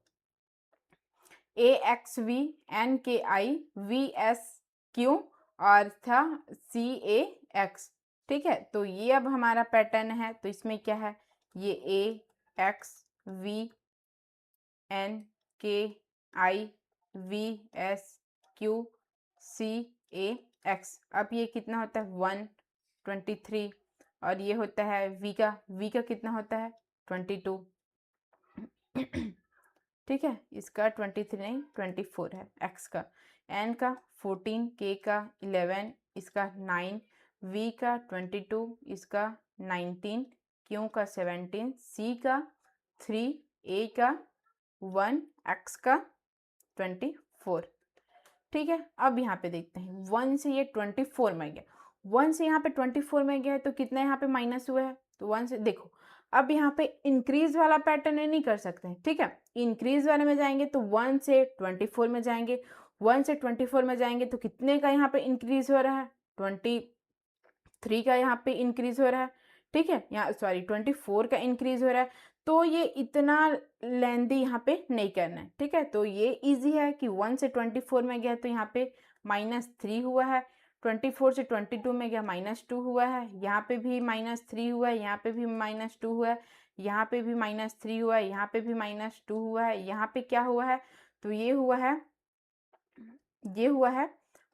AXV NKI VSQ और था CAX, ठीक है। तो ये अब हमारा पैटर्न है, तो इसमें क्या है, ये AXV NKI VSQ CAX, अब ये कितना होता है 123, और ये होता है V का कितना होता है 22, ठीक है, इसका 23 नहीं 24 है, एक्स का, एन का 14, के का 11, इसका 9, वी का 22, इसका 19, क्यू का 17, सी का 3, ए का 1, एक्स का 24, ठीक है। अब यहाँ पे देखते हैं 1 से ये 24 में गया, 1 से यहाँ पे 24 में गया है तो कितना यहाँ पे माइनस हुआ है, तो 1 से देखो, अब यहाँ पे इंक्रीज वाला पैटर्न नहीं कर सकते हैं, ठीक है। इंक्रीज वाले में जाएंगे तो 1 से 24 में जाएंगे, 1 से 24 में जाएंगे तो कितने का यहाँ पे इंक्रीज हो रहा है, 23 का यहाँ पे इंक्रीज हो रहा है, ठीक है, यहाँ सॉरी 24 का इंक्रीज हो रहा है। तो ये इतना लेंदी यहाँ पे नहीं करना है, ठीक है। तो ये इजी है कि 1 से 24 में गया तो यहाँ पे -3 हुआ है, 24 से 22 में गया -2 हुआ है, यहाँ पे भी -3 हुआ है, यहाँ पे भी -2 हुआ है, यहाँ पे भी -3 हुआ है, यहाँ पे भी -2 हुआ है, यहाँ पे क्या हुआ है, तो ये हुआ है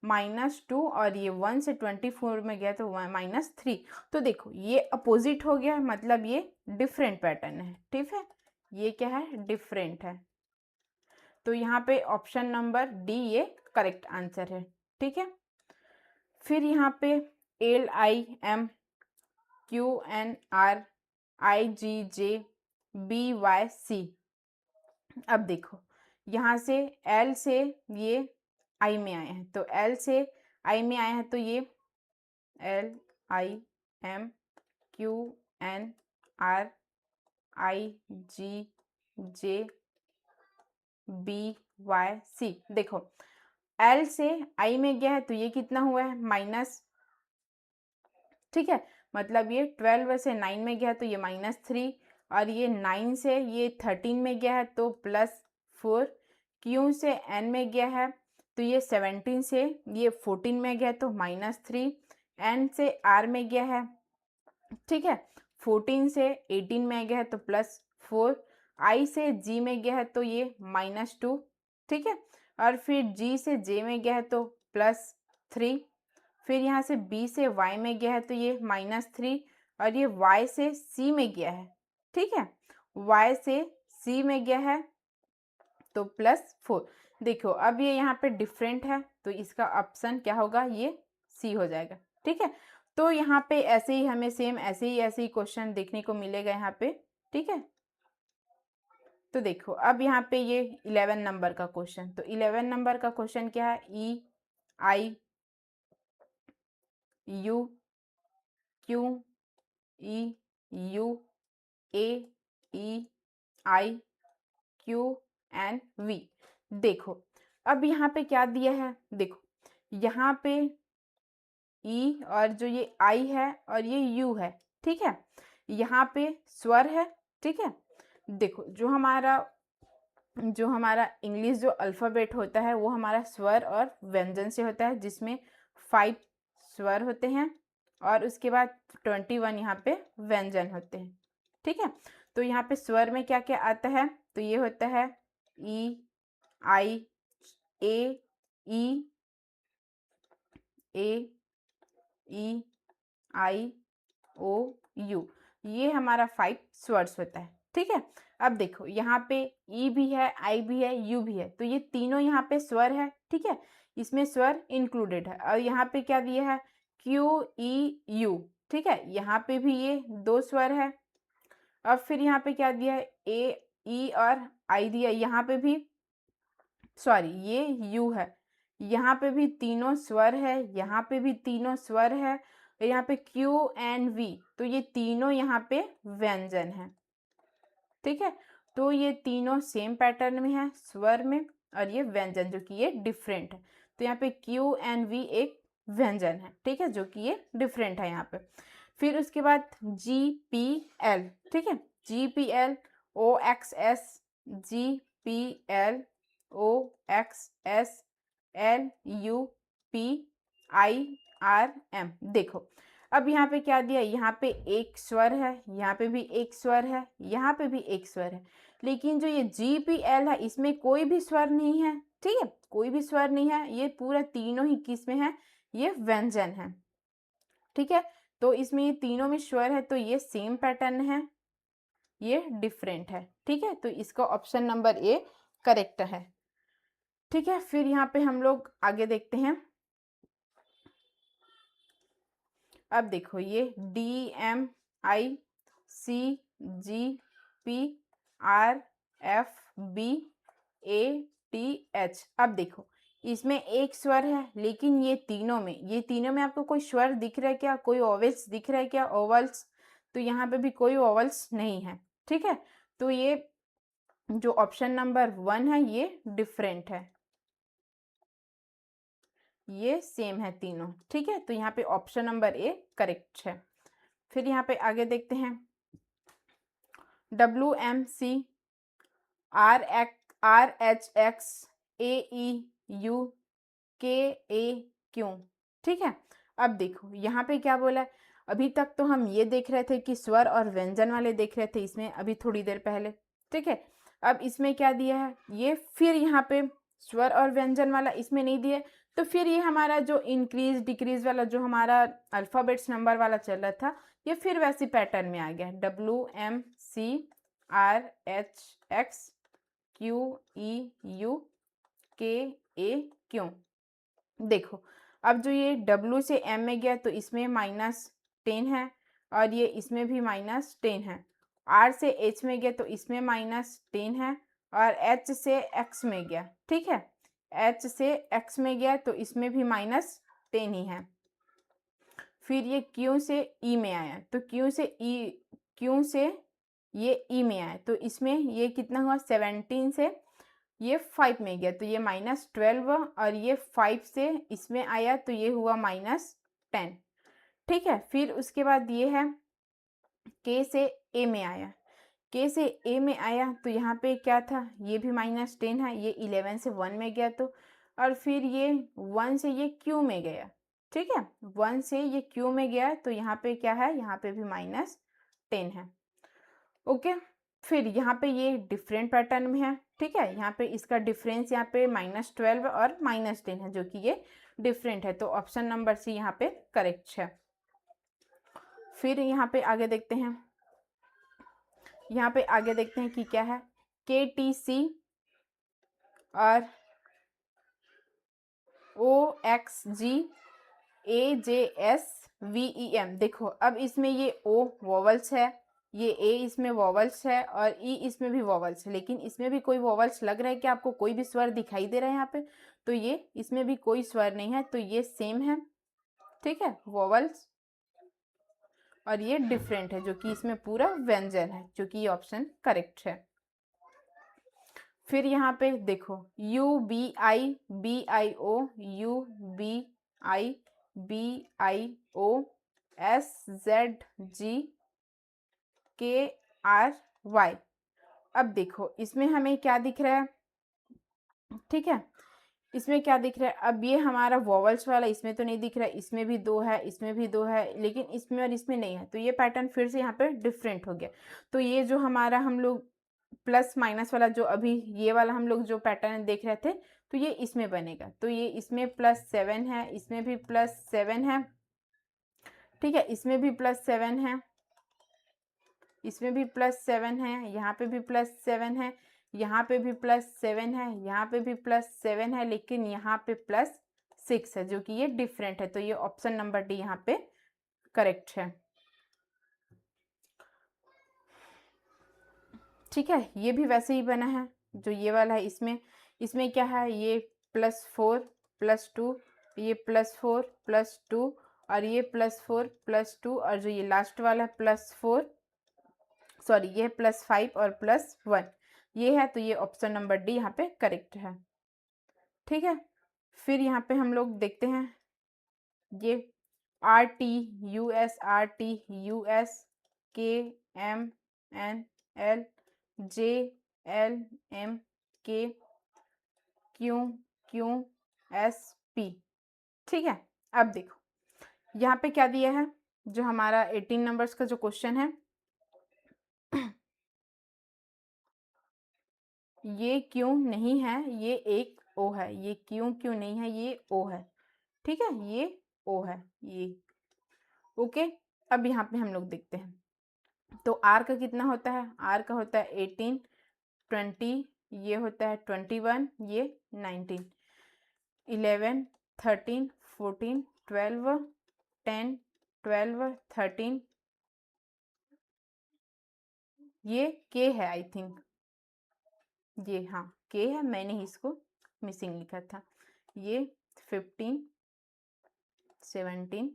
-2, और ये 1 से 24 में गया तो -3। तो देखो ये अपोजिट हो गया, मतलब ये डिफरेंट पैटर्न है, ठीक है, ये क्या है डिफरेंट है। तो यहाँ पे ऑप्शन नंबर डी ये करेक्ट आंसर है। ठीक है, फिर यहाँ पे LIMQNRIGJBYC। अब देखो यहाँ से L से ये I में आए हैं, तो L से I में आए हैं, तो ये LIMQNRIGJBYC। देखो L से I में गया है तो ये कितना हुआ है, माइनस। ठीक है, मतलब ये 12 से 9 में गया है तो ये -3, और ये 9 से ये 13 में गया है तो +4। Q से N में गया है तो ये 17 से ये 14 में गया तो -3। N से R में गया है, ठीक है, 14 से 18 में गया है तो +4। I से G में गया है तो ये -2। ठीक है, और फिर G से J में गया है तो +3। फिर यहाँ से B से Y में गया है तो ये -3, और ये Y से C में गया है। ठीक है, Y से C में गया है तो +4। देखो अब ये यहाँ पे डिफरेंट है तो इसका ऑप्शन क्या होगा, ये C हो जाएगा। ठीक है, तो यहाँ पे ऐसे ही हमें सेम ऐसे ही क्वेश्चन देखने को मिलेगा यहाँ पे। ठीक है, तो देखो अब यहाँ पे ये 11 नंबर का क्वेश्चन, तो 11 नंबर का क्वेश्चन क्या है, EIUQEUAEIQNV। देखो अब यहाँ पे क्या दिया है, देखो यहाँ पे E और जो ये I है और ये U है। ठीक है, यहाँ पे स्वर है। ठीक है, देखो जो हमारा इंग्लिश जो अल्फ़ाबेट होता है वो हमारा स्वर और व्यंजन से होता है, जिसमें 5 स्वर होते हैं और उसके बाद 21 यहाँ पे व्यंजन होते हैं। ठीक है, तो यहाँ पे स्वर में क्या क्या आता है, तो ये होता है E, I, A, E, I, O, U, ये हमारा 5 स्वर्स होता है। ठीक है, अब देखो यहाँ पे E भी है, I भी है, U भी है, तो ये तीनों यहाँ पे स्वर है। ठीक है, इसमें स्वर इंक्लूडेड है, और यहाँ पे क्या दिया है, Q, E, U। ठीक है, यहाँ पे भी ये 2 स्वर है। अब फिर यहाँ पे क्या दिया है, A, E और I दिया, यहाँ पे भी सॉरी ये U है, यहाँ पे भी तीनों स्वर है, यहाँ पे भी तीनों स्वर है, और यहाँ पे Q एंड V, तो ये तीनों यहाँ पे व्यंजन है। ठीक है, तो ये तीनों सेम पैटर्न में है स्वर में, और ये व्यंजन जो कि ये डिफरेंट है। तो यहाँ पे Q एंड V एक व्यंजन है। ठीक है, जो कि ये डिफरेंट है यहाँ पे। फिर उसके बाद GPL। ठीक है, GPL OXS GPL OXS LUPIRM। देखो अब यहाँ पे क्या दिया, यहाँ पे एक स्वर है, यहाँ पे भी एक स्वर है, यहाँ पे भी एक स्वर है, लेकिन जो ये GPL है इसमें कोई भी स्वर नहीं है। ठीक है, कोई भी स्वर नहीं है, ये पूरा तीनों ही किस में है, ये व्यंजन है। ठीक है, तो इसमें ये तीनों में स्वर है तो ये सेम पैटर्न है, ये डिफरेंट है। ठीक है, तो इसका ऑप्शन नंबर ए करेक्ट है। ठीक है, फिर यहाँ पे हम लोग आगे देखते हैं। अब देखो ये DMICGPRFBATH। अब देखो इसमें एक स्वर है, लेकिन ये तीनों में आपको कोई स्वर दिख रहा है क्या, कोई ओवल्स दिख रहा है क्या, ओवल्स, तो यहाँ पे भी कोई ओवल्स नहीं है। ठीक है, तो ये जो ऑप्शन नंबर 1 है ये डिफरेंट है, ये सेम है तीनों। ठीक है, तो यहाँ पे ऑप्शन नंबर ए करेक्ट है। फिर यहाँ पे आगे देखते हैं, WMC RHX AEUKAQ। ठीक है, अब देखो यहाँ पे क्या बोला है, अभी तक तो हम ये देख रहे थे कि स्वर और व्यंजन वाले देख रहे थे इसमें अभी थोड़ी देर पहले। ठीक है, अब इसमें क्या दिया है, ये फिर यहाँ पे स्वर और व्यंजन वाला इसमें नहीं दिया, तो फिर ये हमारा जो इंक्रीज डिक्रीज वाला जो हमारा अल्फ़ाबेट्स नंबर वाला चल रहा था, ये फिर वैसी पैटर्न में आ गया, WMC RHX QEUKAQ। देखो अब जो ये W से M में गया तो इसमें -10 है और ये इसमें भी -10 है। R से H में गया तो इसमें -10 है और H से X में गया, ठीक है, H से X में गया तो इसमें भी -10 ही है। फिर ये Q से E में आया तो Q से ये E में आया तो इसमें ये कितना हुआ, 17 से ये 5 में गया तो ये -12 और ये 5 से इसमें आया तो ये हुआ -10, ठीक है। फिर उसके बाद ये है K से A में आया, K से A में आया तो यहाँ पे क्या था, ये भी -10 है, ये 11 से 1 में गया तो, और फिर ये 1 से ये Q में गया, ठीक है, 1 से ये Q में गया तो यहाँ पे क्या है, यहाँ पे भी -10 है, ओके। फिर यहाँ पे ये डिफरेंट पैटर्न में है, ठीक है, यहाँ पे इसका डिफरेंस यहाँ पे -12 और -10 है जो कि ये डिफरेंट है, तो ऑप्शन नंबर सी यहाँ पे करेक्ट है। फिर यहाँ पे आगे देखते हैं, यहाँ पे आगे देखते हैं कि क्या है, KTC और OXGAJSVEM। देखो अब इसमें ये O वॉवल्स है, ये A इसमें वॉवल्स है और E इसमें भी वॉवल्स है, लेकिन इसमें भी कोई वॉवल्स लग रहा है कि आपको कोई भी स्वर दिखाई दे रहा है यहाँ पे, तो ये इसमें भी कोई स्वर नहीं है, तो ये सेम है, ठीक है, वॉवल्स, और ये डिफरेंट है जो कि इसमें पूरा व्यंजन है, जो कि ये ऑप्शन करेक्ट है। फिर यहाँ पे देखो UBIBIO UBIBIO SZGKRY। अब देखो इसमें हमें क्या दिख रहा है, ठीक है, इसमें क्या दिख रहा है, अब ये हमारा वॉवल्स वाला इसमें तो नहीं दिख रहा है, इसमें भी 2 है, इसमें भी 2 है, लेकिन इसमें और इसमें नहीं है, तो ये पैटर्न फिर से यहाँ पे डिफरेंट हो गया। तो ये जो हमारा हम लोग प्लस माइनस वाला जो अभी ये वाला हम लोग जो पैटर्न देख रहे थे, तो ये इसमें बनेगा, तो ये इसमें +7 है, इसमें भी +7 है, ठीक है, इसमें भी +7 है, इसमें भी +7 है, यहाँ पे भी +7 है, यहाँ पे भी +7 है, यहाँ पे भी +7 है, लेकिन यहाँ पे +6 है जो कि ये डिफरेंट है, तो ये ऑप्शन नंबर डी यहाँ पे करेक्ट है, ठीक है। ये भी वैसे ही बना है जो ये वाला है, इसमें क्या है, ये +4 +2, ये +4 +2 और ये +4 +2, और जो ये लास्ट वाला है +4 सॉरी ये +5 और +1 ये है, तो ये ऑप्शन नंबर डी यहाँ पे करेक्ट है, ठीक है। फिर यहाँ पे हम लोग देखते हैं ये RTUS KMNL JLMK QQSP, ठीक है। अब देखो यहाँ पे क्या दिया है, जो हमारा 18 नंबर्स का जो क्वेश्चन है, ये क्यों नहीं है, ये एक ओ है, ये क्यों नहीं है, ये ओ है, ठीक है, ये ओ है, ये ओके। अब यहाँ पे हम लोग देखते हैं, तो आर का कितना होता है, आर का होता है 18 20, ये होता है 21, ये 19 11 13 14 12 10 12 13, ये के है आई थिंक, ये हाँ के है, मैंने ही इसको मिसिंग लिखा था, ये 15 17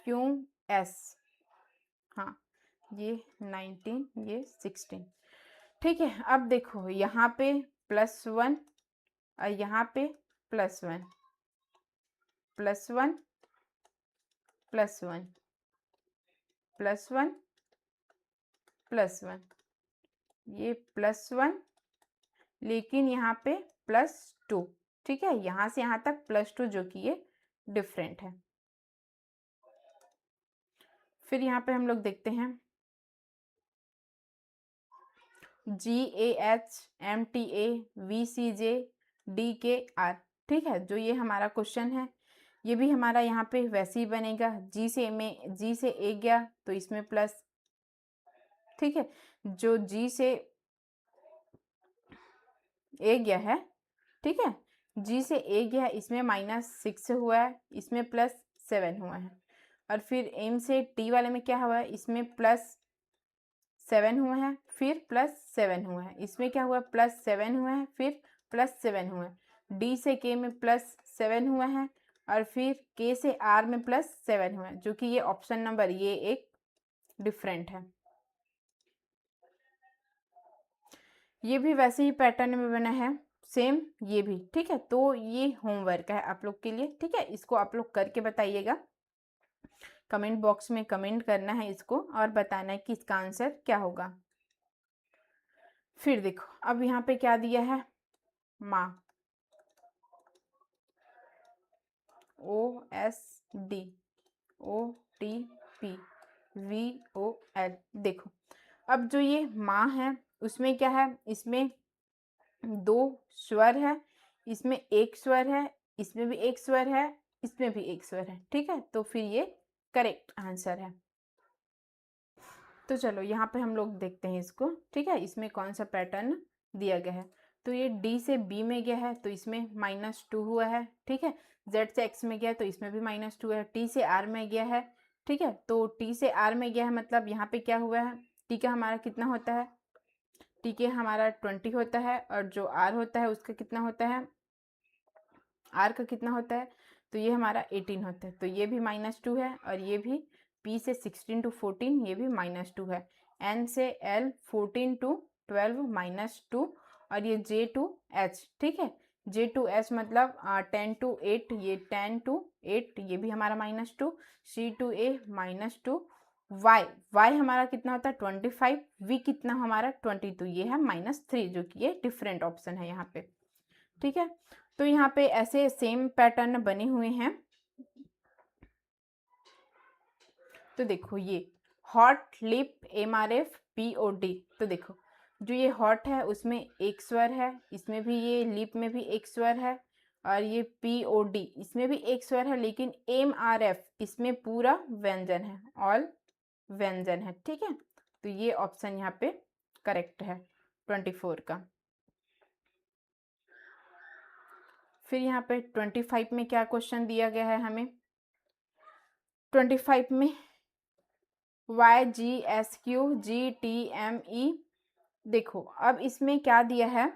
QS, हाँ ये 19, ये 16, ठीक है। अब देखो यहाँ पे +1 और यहाँ पे +1 +1 +1 +1 +1, ये +1, लेकिन यहाँ पे +2, ठीक है, यहाँ से यहाँ तक +2 जो कि ये डिफरेंट है। फिर यहाँ पे हम लोग देखते हैं GAH MTA VCJ DKR, ठीक है, जो ये हमारा क्वेश्चन है, ये भी हमारा यहाँ पे वैसे ही बनेगा, जी से ए गया तो इसमें ठीक है, जो जी से ए गया है, ठीक है, जी से ए गया है, इसमें -6 हुआ है, इसमें +7 हुआ है। और फिर एम से टी वाले में क्या हुआ है, इसमें +7 हुआ है, फिर +7 हुआ है, इसमें क्या हुआ, +7 हुआ है, फिर +7 हुआ है। डी से के में +7 हुआ है, और फिर के से आर में +7 हुआ है, जो कि ये ऑप्शन नंबर ये एक डिफरेंट है। ये भी वैसे ही पैटर्न में बना है, सेम ये भी, ठीक है। तो ये होमवर्क है आप लोग के लिए, ठीक है, इसको आप लोग करके बताइएगा, कमेंट बॉक्स में कमेंट करना है इसको और बताना है कि इसका आंसर क्या होगा। फिर देखो अब यहाँ पे क्या दिया है, माँ, OSDOTPVOL। देखो अब जो ये माँ है उसमें क्या है, इसमें 2 स्वर है, इसमें एक स्वर है, इसमें भी एक स्वर है, इसमें भी एक स्वर है, ठीक है। तो फिर ये करेक्ट आंसर है। तो चलो यहाँ पे हम लोग देखते हैं इसको, ठीक है, इसमें कौन सा पैटर्न दिया गया है। तो ये डी से बी में गया है तो इसमें -2 हुआ है, ठीक है। जेड से एक्स में गया तो इसमें भी -2 है। टी से आर में गया है, ठीक है, तो टी से आर में गया है, मतलब यहाँ पे क्या हुआ है, टी का हमारा कितना होता है, टी के हमारा 20 होता है, और जो आर होता है उसका कितना होता है, आर का कितना होता है, तो ये हमारा 18 होता है। तो ये भी -2 है, और ये भी पी से 16 to 14 ये भी -2 है। एन से एल 14 to 12 -2, और ये जे टू एच, ठीक है, जे टू एच मतलब 10 to 8, ये 10 to 8 ये भी हमारा -2, सी टू ए -2, वाई, वाई हमारा कितना होता है 25, वी कितना हमारा 20, तो ये है -3, जो कि ये डिफरेंट ऑप्शन है यहाँ पे, ठीक है। तो यहाँ पे ऐसे सेम पैटर्न बने हुए हैं। तो देखो ये हॉट लिप MRF POD, तो देखो जो ये हॉट है उसमें एक स्वर है, इसमें भी ये लिप में भी एक स्वर है, और ये POD इसमें भी एक स्वर है, लेकिन MRF इसमें पूरा व्यंजन है, ऑल व्यंजन है, ठीक है। तो ये ऑप्शन यहाँ पे करेक्ट है 24 का। फिर यहाँ पे 25 में क्या क्वेश्चन दिया गया है हमें, 25 में YGSQGTME। देखो अब इसमें क्या दिया है,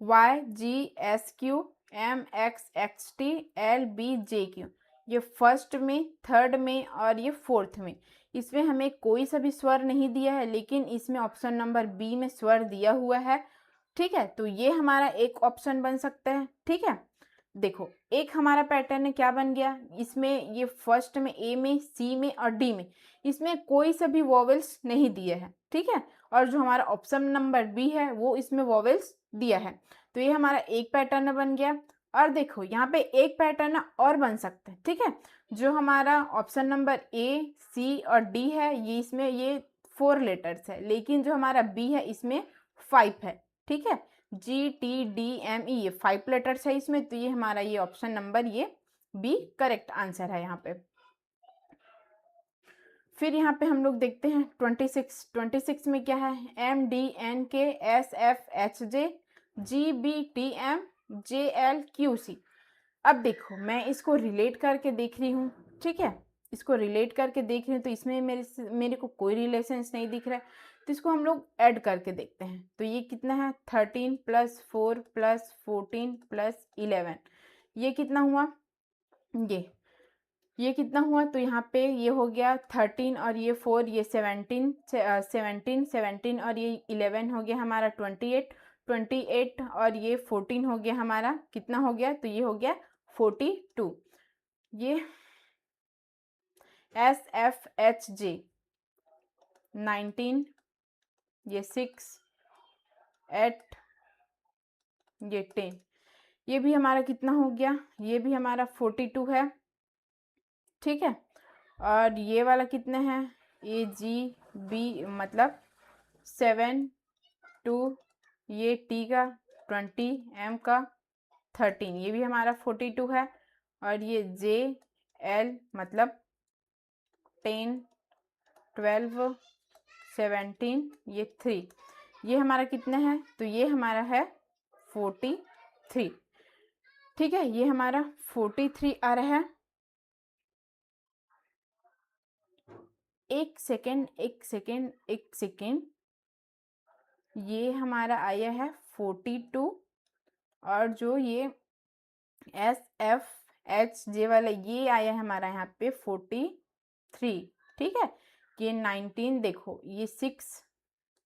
YGSQMXXTLBJQ, ये फर्स्ट में, थर्ड में और ये फोर्थ में, इसमें हमें कोई सा भी स्वर नहीं दिया है, लेकिन इसमें ऑप्शन नंबर बी में स्वर दिया हुआ है, ठीक है। तो ये हमारा एक ऑप्शन बन सकता है, ठीक है। देखो एक हमारा पैटर्न क्या बन गया, इसमें ये फर्स्ट में ए में, सी में और डी में, इसमें कोई सा भी वॉवेल्स नहीं दिए हैं, ठीक है। और जो हमारा ऑप्शन नंबर बी है वो इसमें वॉवेल्स दिया है, तो ये हमारा एक पैटर्न बन गया। और देखो यहाँ पे एक पैटर्न और बन सकता है, ठीक है, जो हमारा ऑप्शन नंबर ए, सी और डी है, ये इसमें ये 4 लेटर्स है, लेकिन जो हमारा बी है इसमें 5 है, ठीक है। GTDME ये 5 लेटर्स है इसमें, तो ये हमारा ये ऑप्शन नंबर ये बी करेक्ट आंसर है यहाँ पे। फिर यहाँ पे हम लोग देखते हैं 26 में क्या है, MDNKSFHJGBTMJLQC। अब देखो मैं इसको रिलेट करके देख रही हूँ, ठीक है, इसको रिलेट करके देख रही हूँ, तो इसमें मेरे को कोई रिलेशंस नहीं दिख रहा है, तो इसको हम लोग ऐड करके देखते हैं। तो ये कितना है, 13 + 4 + 14 + 11, ये कितना हुआ, ये कितना हुआ, तो यहाँ पे ये हो गया 13 और ये 4, ये 17 और ये 11 हो गया हमारा 28 और ये 14 हो गया हमारा, कितना हो गया, तो ये हो गया 42। ये SFHJ 19, ये 6, 8, ये 10, ये भी हमारा कितना हो गया, ये भी हमारा 42 है, ठीक है। और ये वाला कितना है, AGB मतलब 7 2, ये T का 20, M का 13, ये भी हमारा 42 है। और ये L मतलब 10, 12, 17, ये 3, ये हमारा कितना है, तो ये हमारा है 43। ठीक है, ये हमारा 43 आ रहा है। एक सेकेंड, ये हमारा आया है 42, और जो ये SFHJ वाला ये आया है हमारा यहाँ पे 43। ठीक है, ये 19, देखो ये 6,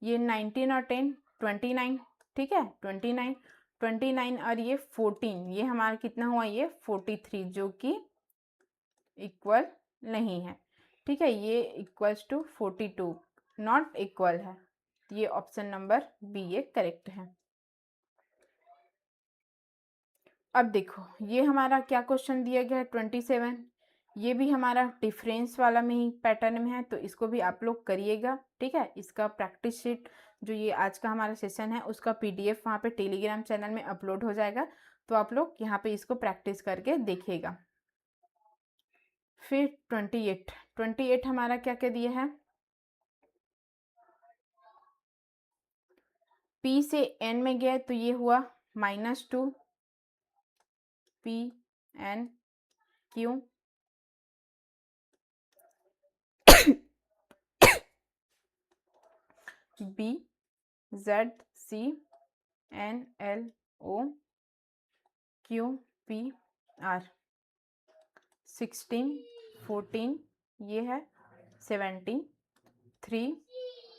ये 19 और 10 29। ठीक है, 29 और ये 14, ये हमारा कितना हुआ, ये 43, जो कि इक्वल नहीं है। ठीक है, ये इक्वल्स टू 42 नॉट इक्वल है। ये ऑप्शन नंबर बी ये करेक्ट है। अब देखो ये हमारा क्या क्वेश्चन दिया गया है 27, ये भी हमारा डिफरेंस वाला में ही पैटर्न में है, तो इसको भी आप लोग करिएगा। ठीक है, इसका प्रैक्टिस शीट जो ये आज का हमारा सेशन है उसका PDF वहाँ पे टेलीग्राम चैनल में अपलोड हो जाएगा, तो आप लोग यहाँ पे इसको प्रैक्टिस करके देखिएगा। फिर 28 हमारा क्या क्या दिया है, P से N में गया तो ये हुआ -2 PNQ BZCNLOQPR 16, 14, ये है 17, 3,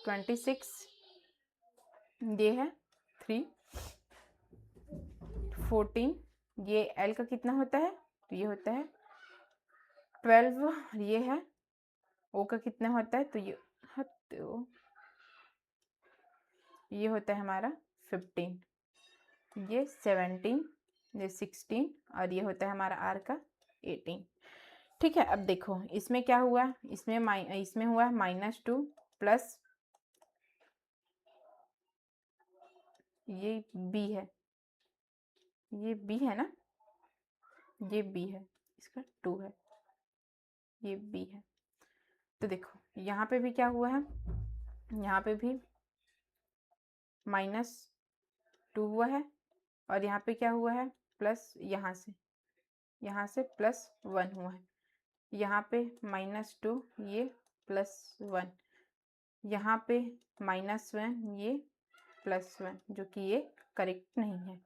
26, ये है 3, 14, ये L का कितना होता है, तो ये होता है 12, ये है O का कितना होता है, तो ये होता है हमारा 15, ये 17, ये 16, और ये होता है हमारा R का 18। ठीक है, अब देखो इसमें क्या हुआ, इसमें हुआ -2 प्लस ये B है, ये B है ना, ये B है, इसका 2 है, ये B है। तो देखो यहाँ पे भी क्या हुआ है, यहाँ पे भी -2 हुआ है, और यहाँ पे क्या हुआ है, प्लस यहाँ से +1 हुआ है, यहाँ पे -2, ये +1, यहाँ पे -1, ये +1, जो कि ये करेक्ट नहीं है।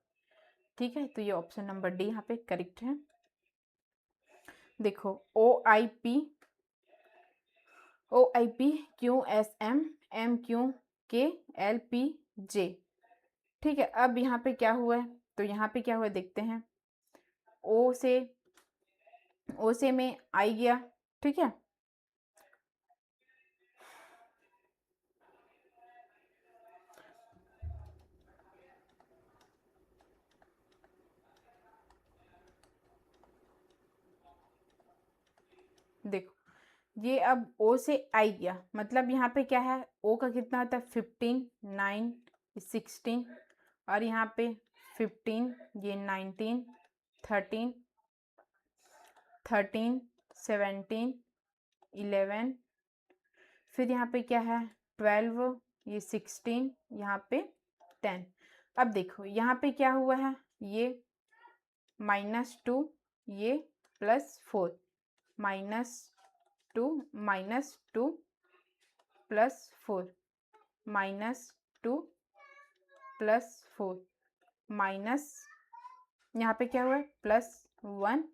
ठीक है, तो ये ऑप्शन नंबर डी यहाँ पे करेक्ट है। देखो OIP QSM MQK LPJ। ठीक है, अब यहाँ पे क्या हुआ है, तो यहाँ पे क्या हुआ देखते हैं, O से में आई गया। ठीक है, देखो ये अब O से आई गया, मतलब यहाँ पे क्या है, O का कितना होता है 15, 9, 16, और यहाँ पे 15, ये 19, 13, 17, 11, फिर यहाँ पे क्या है 12, ये 16, यहाँ पे 10। अब देखो यहाँ पे क्या हुआ है, ये -2, ये +4, -2 -2 +4, -2 +4, माइनस यहाँ पे क्या हुआ है +1,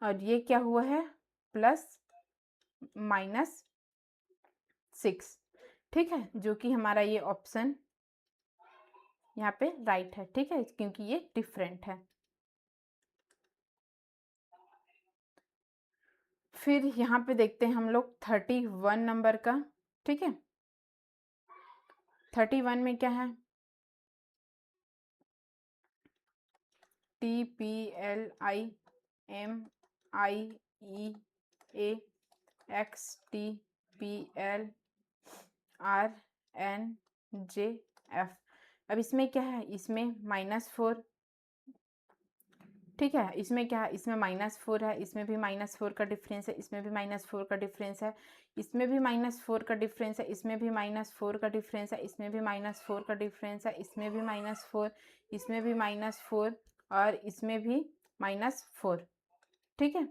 और ये क्या हुआ है -6। ठीक है, जो कि हमारा ये ऑप्शन यहाँ पे राइट है। ठीक है, क्योंकि ये डिफरेंट है। फिर यहाँ पे देखते हैं हम लोग 31 नंबर का। ठीक है, 31 में क्या है, TPLIMIEXTPLRNJF। अब इसमें क्या है, इसमें -4। ठीक है। इसमें क्या है, इसमें -4 है, इसमें भी -4 का डिफरेंस है, इसमें भी -4 का डिफरेंस है, इसमें भी -4 का डिफरेंस है, इसमें भी -4 का डिफरेंस है, इसमें भी -4 का डिफरेंस है, इसमें भी -4, इसमें भी -4 और इसमें भी -4। ठीक है,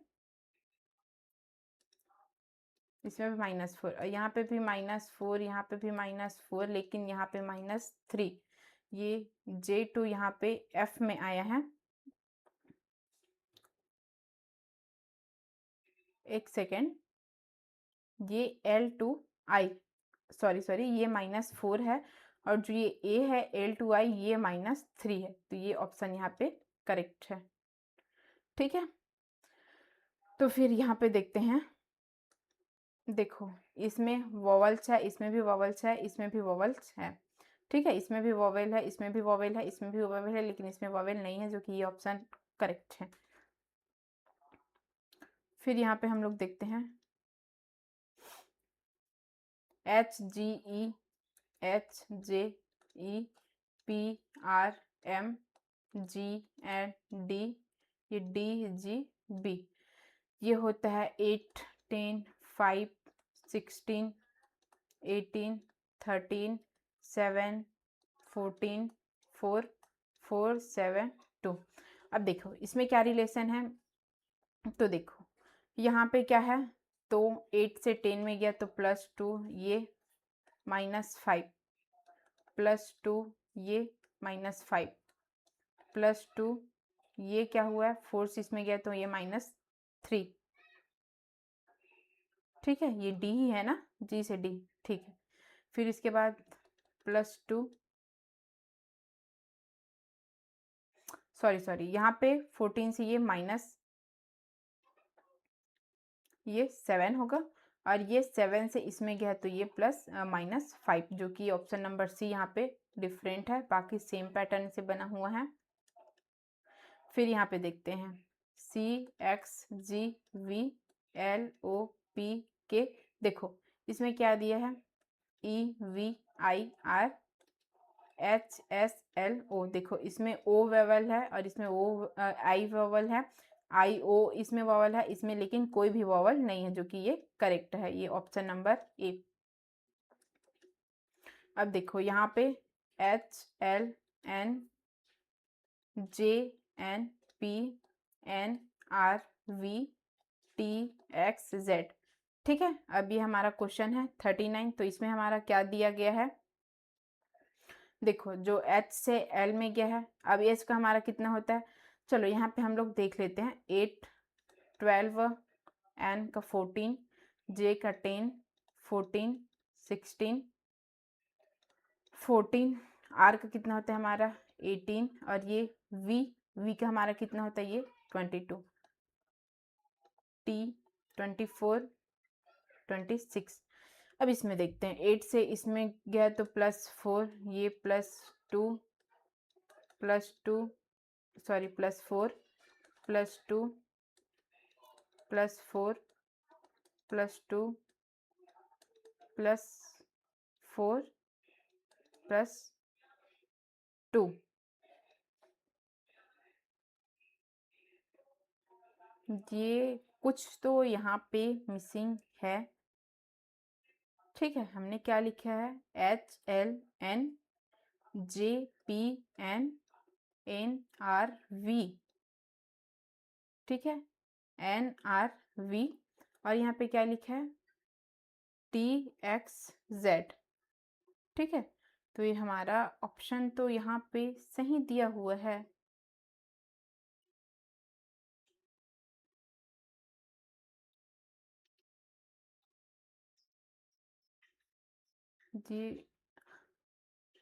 इसमें भी -4 और यहाँ पे भी -4, यहाँ पे भी -4, लेकिन यहाँ पे -3। ये J2 यहाँ पे F में आया है। एक सेकेंड, ये L2I, सॉरी ये -4 है और जो ये A है L2I ये -3 है, तो ये ऑप्शन यहाँ पे करेक्ट है। ठीक है, तो फिर यहाँ पे देखते हैं। देखो, इसमें वॉवल्स है, इसमें भी वॉवल्स है, इसमें भी वॉवल्स है। ठीक है, इसमें भी वॉवेल है, इसमें भी वॉवेल है, इसमें भी वॉवेल है, लेकिन इसमें वॉवेल नहीं है, जो कि ये ऑप्शन करेक्ट है। फिर यहाँ पे हम लोग देखते हैं HGE, HJE, PRM, GND, ये DGB, ये होता है 8, 10, 5, 16, 18, 13, 7, 14, 4, 4, 7, 2। अब देखो इसमें क्या रिलेशन है, तो देखो यहाँ पे क्या है, तो 8 से 10 में गया तो +2, ये -5, +2, ये -5, +2, ये क्या हुआ है, 4 से इसमें गया तो ये -3। ठीक है, ये डी ही है ना, जी से डी। ठीक है, फिर इसके बाद +2, सॉरी यहाँ पे 14 से ये 7 होगा और ये 7 से इसमें गया तो ये +5, जो कि ऑप्शन नंबर सी यहाँ पे डिफरेंट है, बाकी सेम पैटर्न से बना हुआ है। फिर यहाँ पे देखते हैं CXGVLOPK, देखो इसमें क्या दिया है, EVIR HSLO, देखो इसमें O वेवल है और इसमें I वेवल है, IO इसमें वॉवल है, इसमें लेकिन कोई भी वॉवल नहीं है, जो कि ये करेक्ट है, ये ऑप्शन नंबर ए। अब देखो यहाँ पे HLNJNPNRVTXZ। ठीक है, अब ये हमारा क्वेश्चन है 39, तो इसमें हमारा क्या दिया गया है, देखो जो H से L में गया है, अब H का हमारा कितना होता है, चलो यहाँ पे हम लोग देख लेते हैं, 8, 12, N का 14, J का 10, 14, 16, 14, R का कितना होता है हमारा 18 और ये V का हमारा कितना होता है ये 22, T 24, 26। अब इसमें देखते हैं 8 से इसमें गया तो +4, ये +2, +2, सॉरी +4, +2, +4, +2, +4, +2। ये कुछ तो यहाँ पे मिसिंग है। ठीक है, हमने क्या लिखा है, HLNJPNNRV। ठीक है, NRV, और यहाँ पे क्या लिखा है, TXZ। ठीक है, तो ये हमारा ऑप्शन तो यहाँ पे सही दिया हुआ है। जी,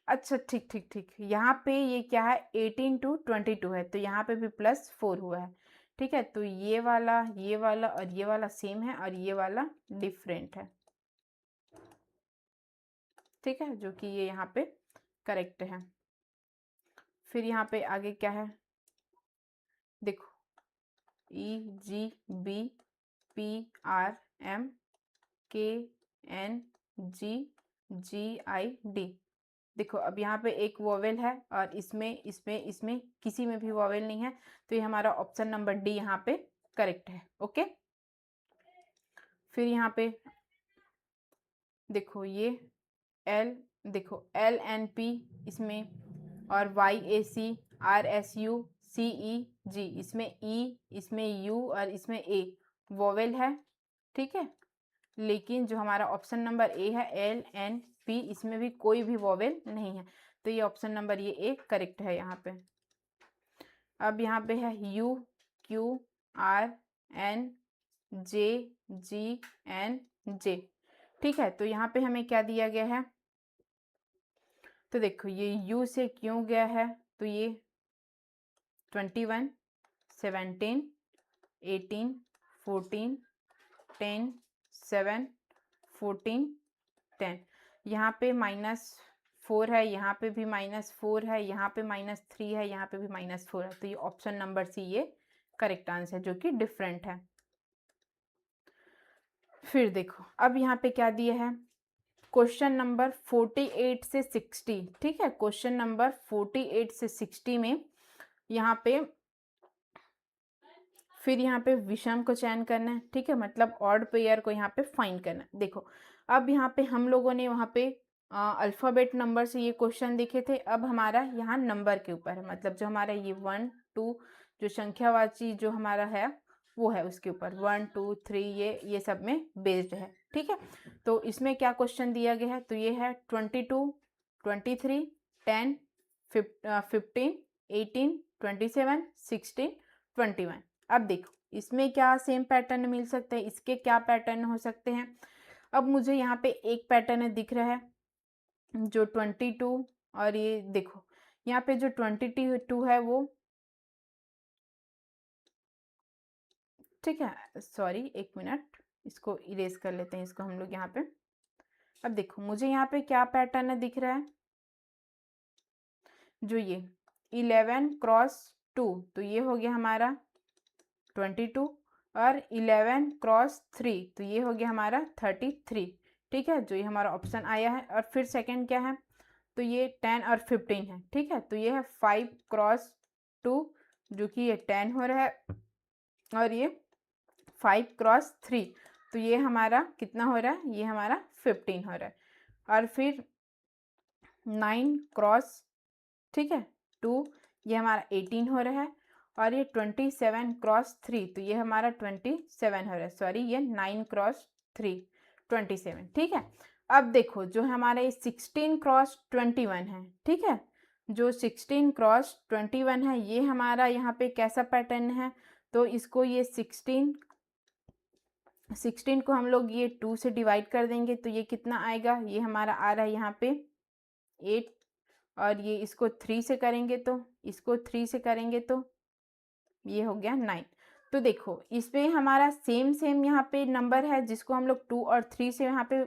अच्छा ठीक, यहाँ पे ये क्या है, 18 to 22 है, तो यहाँ पे भी +4 हुआ है। ठीक है, तो ये वाला और ये वाला सेम है और ये वाला डिफरेंट है। ठीक है, जो कि ये यहाँ पे करेक्ट है। फिर यहाँ पे आगे क्या है, देखो EGBPRMKNGGID, देखो अब यहाँ पे एक वोवेल है और इसमें किसी में भी वोवेल नहीं है, तो ये हमारा ऑप्शन नंबर डी यहाँ पे करेक्ट है। ओके, फिर यहाँ पे देखो ये एल, देखो एल एन पी इसमें, और वाई ए सी, आर एस यू, सी ई जी, इसमें ई, इसमें यू और इसमें ए वोवेल है, ठीक है। लेकिन जो हमारा ऑप्शन नंबर ए है एल एन पी, इसमें भी कोई भी वोवेल नहीं है, तो ये ऑप्शन नंबर ये ए करेक्ट है यहाँ पे। अब यहाँ पे है U, Q, R, N, J, G, N, J, ठीक है। तो यहाँ पे हमें क्या दिया गया है, तो देखो ये यू से क्यों गया है, तो ये 21, 17, 18, 14, 10, 7, 14, 10, यहाँ पे -4 है, यहाँ पे भी -4 है, यहाँ पे -3 है, यहाँ पे भी -4 है, तो ये ऑप्शन नंबर सी ये करेक्ट आंसर है, जो कि डिफरेंट है। फिर देखो अब यहाँ पे क्या दिया है, क्वेश्चन नंबर 48 से 60, ठीक है। क्वेश्चन नंबर 48 से 60 में यहाँ पे फिर यहाँ पे विषम को चयन करना है, ठीक है, मतलब ऑड पेयर को यहाँ पे फाइंड करना है। देखो अब यहाँ पे हम लोगों ने वहाँ पे अल्फ़ाबेट नंबर से ये क्वेश्चन देखे थे, अब हमारा यहाँ नंबर के ऊपर है, मतलब जो हमारा ये 1 2 जो संख्यावाची जो हमारा है वो है, उसके ऊपर 1 2 3 ये सब में बेस्ड है, ठीक है। तो इसमें क्या क्वेश्चन दिया गया है, तो ये है 22, 23, 10, 15, 18, 27, 16, 21। अब देखो इसमें क्या सेम पैटर्न मिल सकते हैं, इसके क्या पैटर्न हो सकते हैं। अब मुझे यहाँ पे एक पैटर्न दिख रहा है जो 22, और ये देखो यहाँ पे जो 22 है वो, ठीक है, सॉरी एक मिनट, इसको इरेज कर लेते हैं इसको हम लोग यहाँ पे। अब देखो मुझे यहाँ पे क्या पैटर्न दिख रहा है, जो ये 11 क्रॉस 2, तो ये हो गया हमारा 22, और 11 क्रॉस 3, तो ये हो गया हमारा 33, ठीक है, जो ये हमारा ऑप्शन आया है। और फिर सेकंड क्या है, तो ये 10 और 15 है, ठीक है, तो ये है 5 क्रॉस 2, जो कि ये 10 हो रहा है, और ये 5 क्रॉस 3, तो ये हमारा कितना हो रहा है, ये हमारा 15 हो रहा है। और फिर 9 क्रॉस, ठीक है 2, ये हमारा 18 हो रहा है, और ये 27 क्रॉस 3, तो ये हमारा 27 हो रहा है, सॉरी ये 9 क्रॉस 3 27, ठीक है। अब देखो जो हमारा ये 16 क्रॉस 21 है, ठीक है, जो 16 क्रॉस 21 है ये हमारा यहाँ पे कैसा पैटर्न है, तो इसको ये 16 को हम लोग ये 2 से डिवाइड कर देंगे, तो ये कितना आएगा, ये हमारा आ रहा है यहाँ पे 8, और ये इसको 3 से करेंगे, तो इसको 3 से करेंगे तो ये हो गया 9। तो देखो इसमें हमारा सेम यहाँ पे नंबर है जिसको हम लोग 2 और 3 से यहाँ पे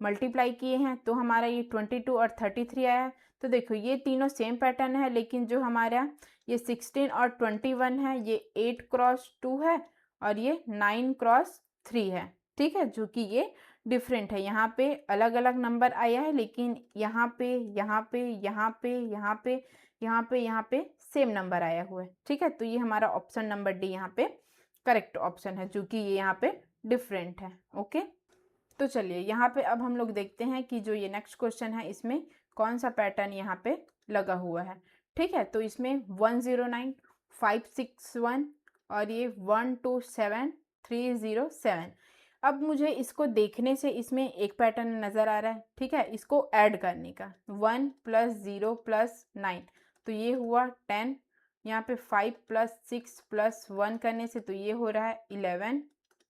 मल्टीप्लाई किए हैं, तो हमारा ये 22 और 33 आया है। तो देखो ये तीनों सेम पैटर्न है, लेकिन जो हमारा ये 16 और 21 है ये 8 क्रॉस 2 है, और ये 9 क्रॉस 3 है, ठीक है, जो कि ये डिफरेंट है। यहाँ पे अलग अलग नंबर आया है, लेकिन यहाँ पे यहाँ पे यहाँ पे यहाँ पे यहाँ पे यहाँ पे सेम नंबर आया हुआ है, ठीक है। तो ये हमारा ऑप्शन नंबर डी यहाँ पे करेक्ट ऑप्शन है, जो कि ये यहाँ पे डिफरेंट है। ओके, तो चलिए यहाँ पे अब हम लोग देखते हैं कि जो ये नेक्स्ट क्वेश्चन है इसमें कौन सा पैटर्न यहाँ पे लगा हुआ है, ठीक है। तो इसमें 109, 561 और ये 127, 307। अब मुझे इसको देखने से इसमें एक पैटर्न नज़र आ रहा है, ठीक है, इसको ऐड करने का 1 + 0 + 9, तो ये हुआ 10, यहाँ पे 5 + 6 + 1 करने से तो ये हो रहा है 11,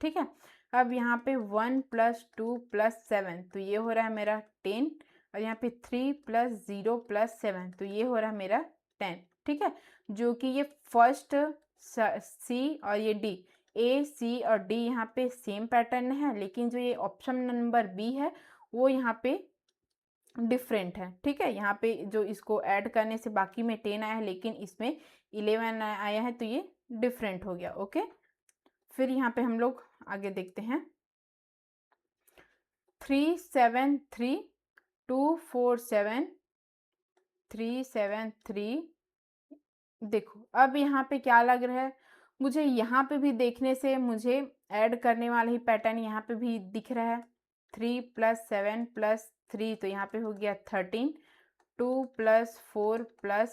ठीक है। अब यहाँ पे 1 + 2 + 7, तो ये हो रहा है मेरा 10, और यहाँ पे 3 + 0 + 7, तो ये हो रहा है मेरा 10, ठीक है। जो कि ये फर्स्ट सी और ये डी, ए सी और डी यहाँ पे सेम पैटर्न है, लेकिन जो ये ऑप्शन नंबर बी है वो यहाँ पे डिफरेंट है, ठीक है। यहाँ पे जो इसको ऐड करने से बाकी में 10 आया है, लेकिन इसमें 11 आया है, तो ये डिफरेंट हो गया। ओके, फिर यहाँ पे हम लोग आगे देखते हैं 373, 247, 373। देखो अब यहाँ पे क्या लग रहा है मुझे, यहाँ पे भी देखने से मुझे ऐड करने वाला ही पैटर्न यहाँ पे भी दिख रहा है। 3 + 7 + 3 तो यहाँ पे हो गया 13। 2 + 4 +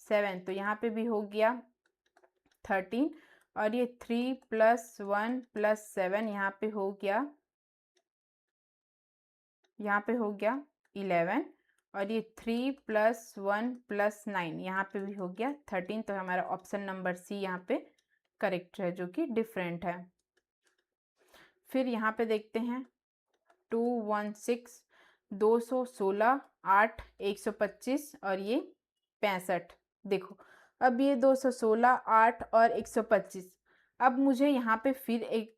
7 तो यहाँ पे भी हो गया 13। और ये 3 + 1 + 7 यहाँ पे हो गया 11। और ये 3 + 1 + 9 यहाँ पे भी हो गया 13। तो हमारा ऑप्शन नंबर सी यहाँ पे करेक्ट है, जो कि डिफरेंट है। फिर यहाँ पे देखते हैं 216, 216, 8, 125 और ये 65। देखो अब ये 216, 8 और 125। अब मुझे यहाँ पे फिर एक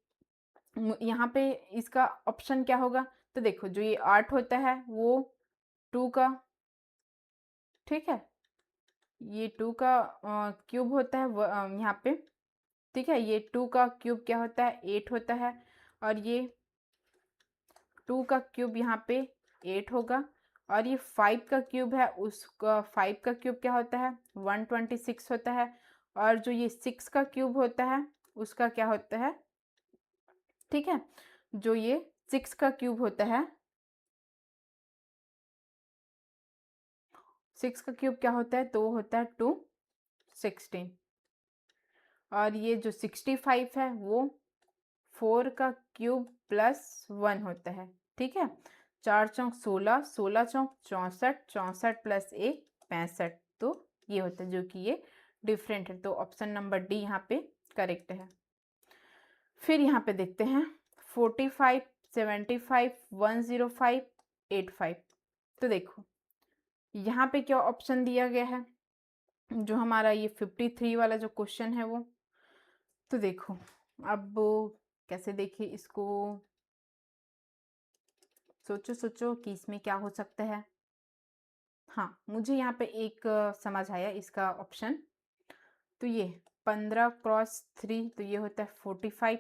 यहाँ पे इसका ऑप्शन क्या होगा, तो देखो जो ये 8 होता है वो 2 का, ठीक है, ये 2 का क्यूब होता है यहाँ पे, ठीक है। ये 2 का क्यूब क्या होता है 8 होता है। और ये 2 का क्यूब यहाँ पे 8 होगा। और ये 5 का क्यूब है, उसका 5 का क्यूब क्या होता है 126 होता है। और जो ये 6 का क्यूब होता है उसका क्या होता है, ठीक है, जो ये 6 का क्यूब होता है, 6 का क्यूब क्या होता है तो वो होता है 216। और ये जो 65 है वो 4 का क्यूब + 1 होता है, ठीक है। 4 चौक 16, 16 चौक 64, 64 + 1 65। तो ये होता है, जो कि ये डिफरेंट है। तो ऑप्शन नंबर डी यहाँ पे करेक्ट है। फिर यहाँ पे देखते हैं 45, 75, 105, 85। तो देखो यहाँ पे क्या ऑप्शन दिया गया है, जो हमारा ये 53 वाला जो क्वेश्चन है वो। तो देखो अब कैसे देखें इसको, सोचो सोचो कि इसमें क्या हो सकता है। हाँ मुझे यहाँ पे एक समझ आया इसका ऑप्शन। तो ये 15 × 3 तो ये होता है 45,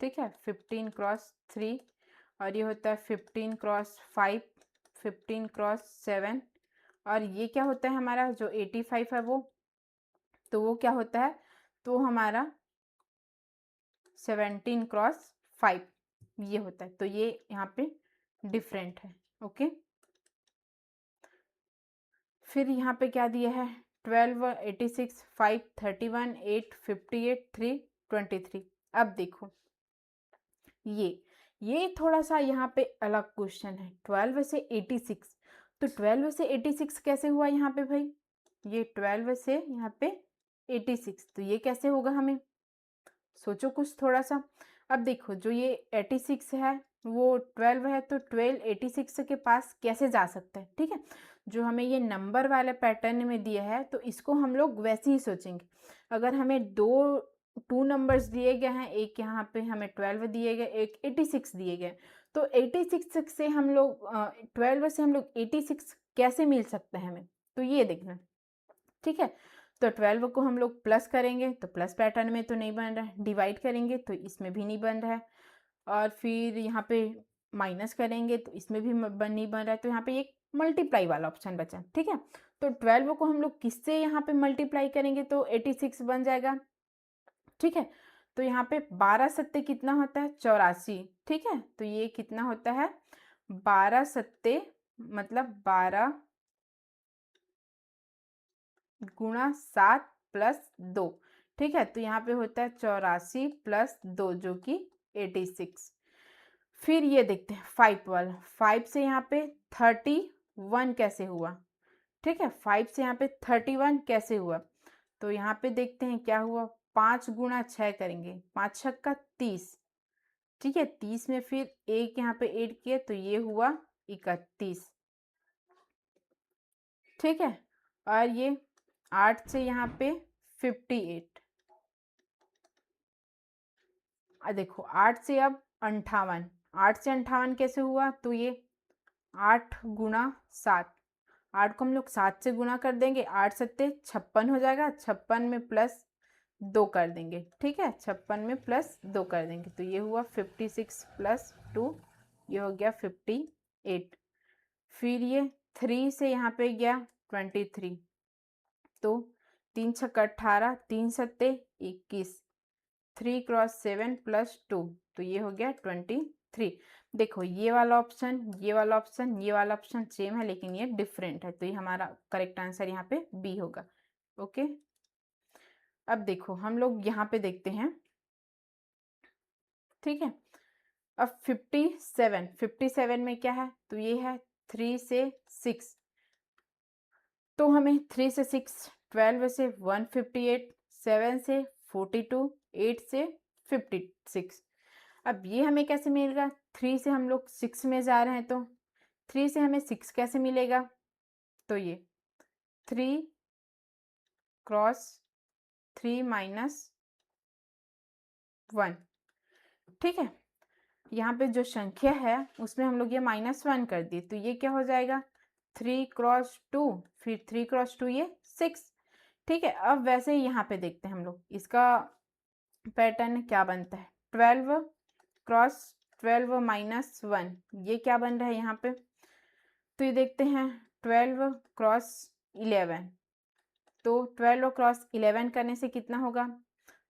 ठीक है। 15 × 3 और ये होता है 15 × 5, 15 × 7। और ये क्या होता है हमारा जो 85 है वो, तो वो क्या होता है तो हमारा 17 × 5 ये होता है। तो ये यहाँ पे डिफरेंट है, ओके। फिर यहाँ पे क्या दिया है 12, 86, 5, 31, 8, 58, 3, 23। अब देखो ये थोड़ा सा यहाँ पे अलग क्वेश्चन है। 12 से 86, तो 12 से 86 कैसे हुआ यहाँ पे भाई, ये 12 से यहाँ पे 86 तो ये कैसे होगा, हमें सोचो कुछ थोड़ा सा। अब देखो जो ये 86 है वो 12 है, तो 12 86 के पास कैसे जा सकता है, ठीक है। जो हमें ये नंबर वाले पैटर्न में दिया है तो इसको हम लोग वैसे ही सोचेंगे। अगर हमें टू नंबर्स दिए गए हैं, एक यहाँ पे हमें 12 दिए गए, एक 86 दिए गए, तो 86 से हम लोग 12 से हम लोग 86 कैसे मिल सकता है हमें, तो ये देखना, ठीक है। तो 12 को हम लोग प्लस करेंगे तो प्लस पैटर्न में तो नहीं बन रहा है, डिवाइड करेंगे तो इसमें भी नहीं बन रहा है, और फिर यहाँ पे माइनस करेंगे तो इसमें भी नहीं बन रहा है। तो यहाँ पे एक मल्टीप्लाई वाला ऑप्शन बचा, ठीक है। तो 12 को हम लोग किससे यहाँ पे मल्टीप्लाई करेंगे तो 86 बन जाएगा, ठीक है। तो यहाँ पे 12 सत्ते कितना होता है 84, ठीक है। तो ये कितना होता है 12 सत्ते मतलब 12 × 7 + 2, ठीक है। तो यहाँ पे होता है 84 + 2 जो कि 86। फिर ये देखते हैं 5 वाला, 5 से यहाँ पे 31 कैसे हुआ, ठीक है। 5 से यहाँ पे 31 कैसे हुआ, तो यहाँ पे देखते हैं क्या हुआ, 5 × 6 करेंगे, 5 छक्का 30, ठीक है। 30 में फिर एक यहाँ पे ऐड किए तो ये हुआ 31, ठीक है। और ये 8 से यहाँ पे 58, देखो 8 से अब 58, 8 से 58 कैसे हुआ, तो ये 8 × 7, 8 को हम लोग 7 से गुणा कर देंगे, 8 सत्ते 56 हो जाएगा, 56 में +2 कर देंगे, ठीक है। 56 में +2 कर देंगे तो ये हुआ 56 + 2, ये हो गया 58। फिर ये 3 से यहाँ पे गया 23, तो 3 छक्का 18, 3 सत्ते 21, 3 क्रॉस 7 प्लस 2, तो ये हो गया 23। देखो ये वाला ऑप्शन, ये वाला ऑप्शन, ये वाला ऑप्शन सेम है लेकिन ये डिफरेंट है, तो ये हमारा करेक्ट आंसर यहाँ पे बी होगा। ओके, अब देखो हम लोग यहाँ पे देखते हैं। ठीक है, अब 57 में क्या है, तो ये है 3 से 6, तो हमें 3 से 6 12 से 158, 7 से 42, 8 से 56। अब ये हमें कैसे मिलेगा, 3 से हम लोग 6 में जा रहे हैं, तो 3 से हमें 6 कैसे मिलेगा, तो ये 3 क्रॉस 3 माइनस 1। ठीक है, यहाँ पे जो संख्या है उसमें हम लोग ये -1 कर दिए, तो ये क्या हो जाएगा 3 क्रॉस 2, फिर 3 क्रॉस 2 ये 6। ठीक है, अब वैसे ही यहाँ पे देखते हैं हम लोग इसका पैटर्न क्या बनता है। 12 क्रॉस 12 माइनस 1, ये क्या बन रहा है यहाँ पे, तो ये देखते हैं 12 क्रॉस 11, तो 12 क्रॉस 11 करने से कितना होगा,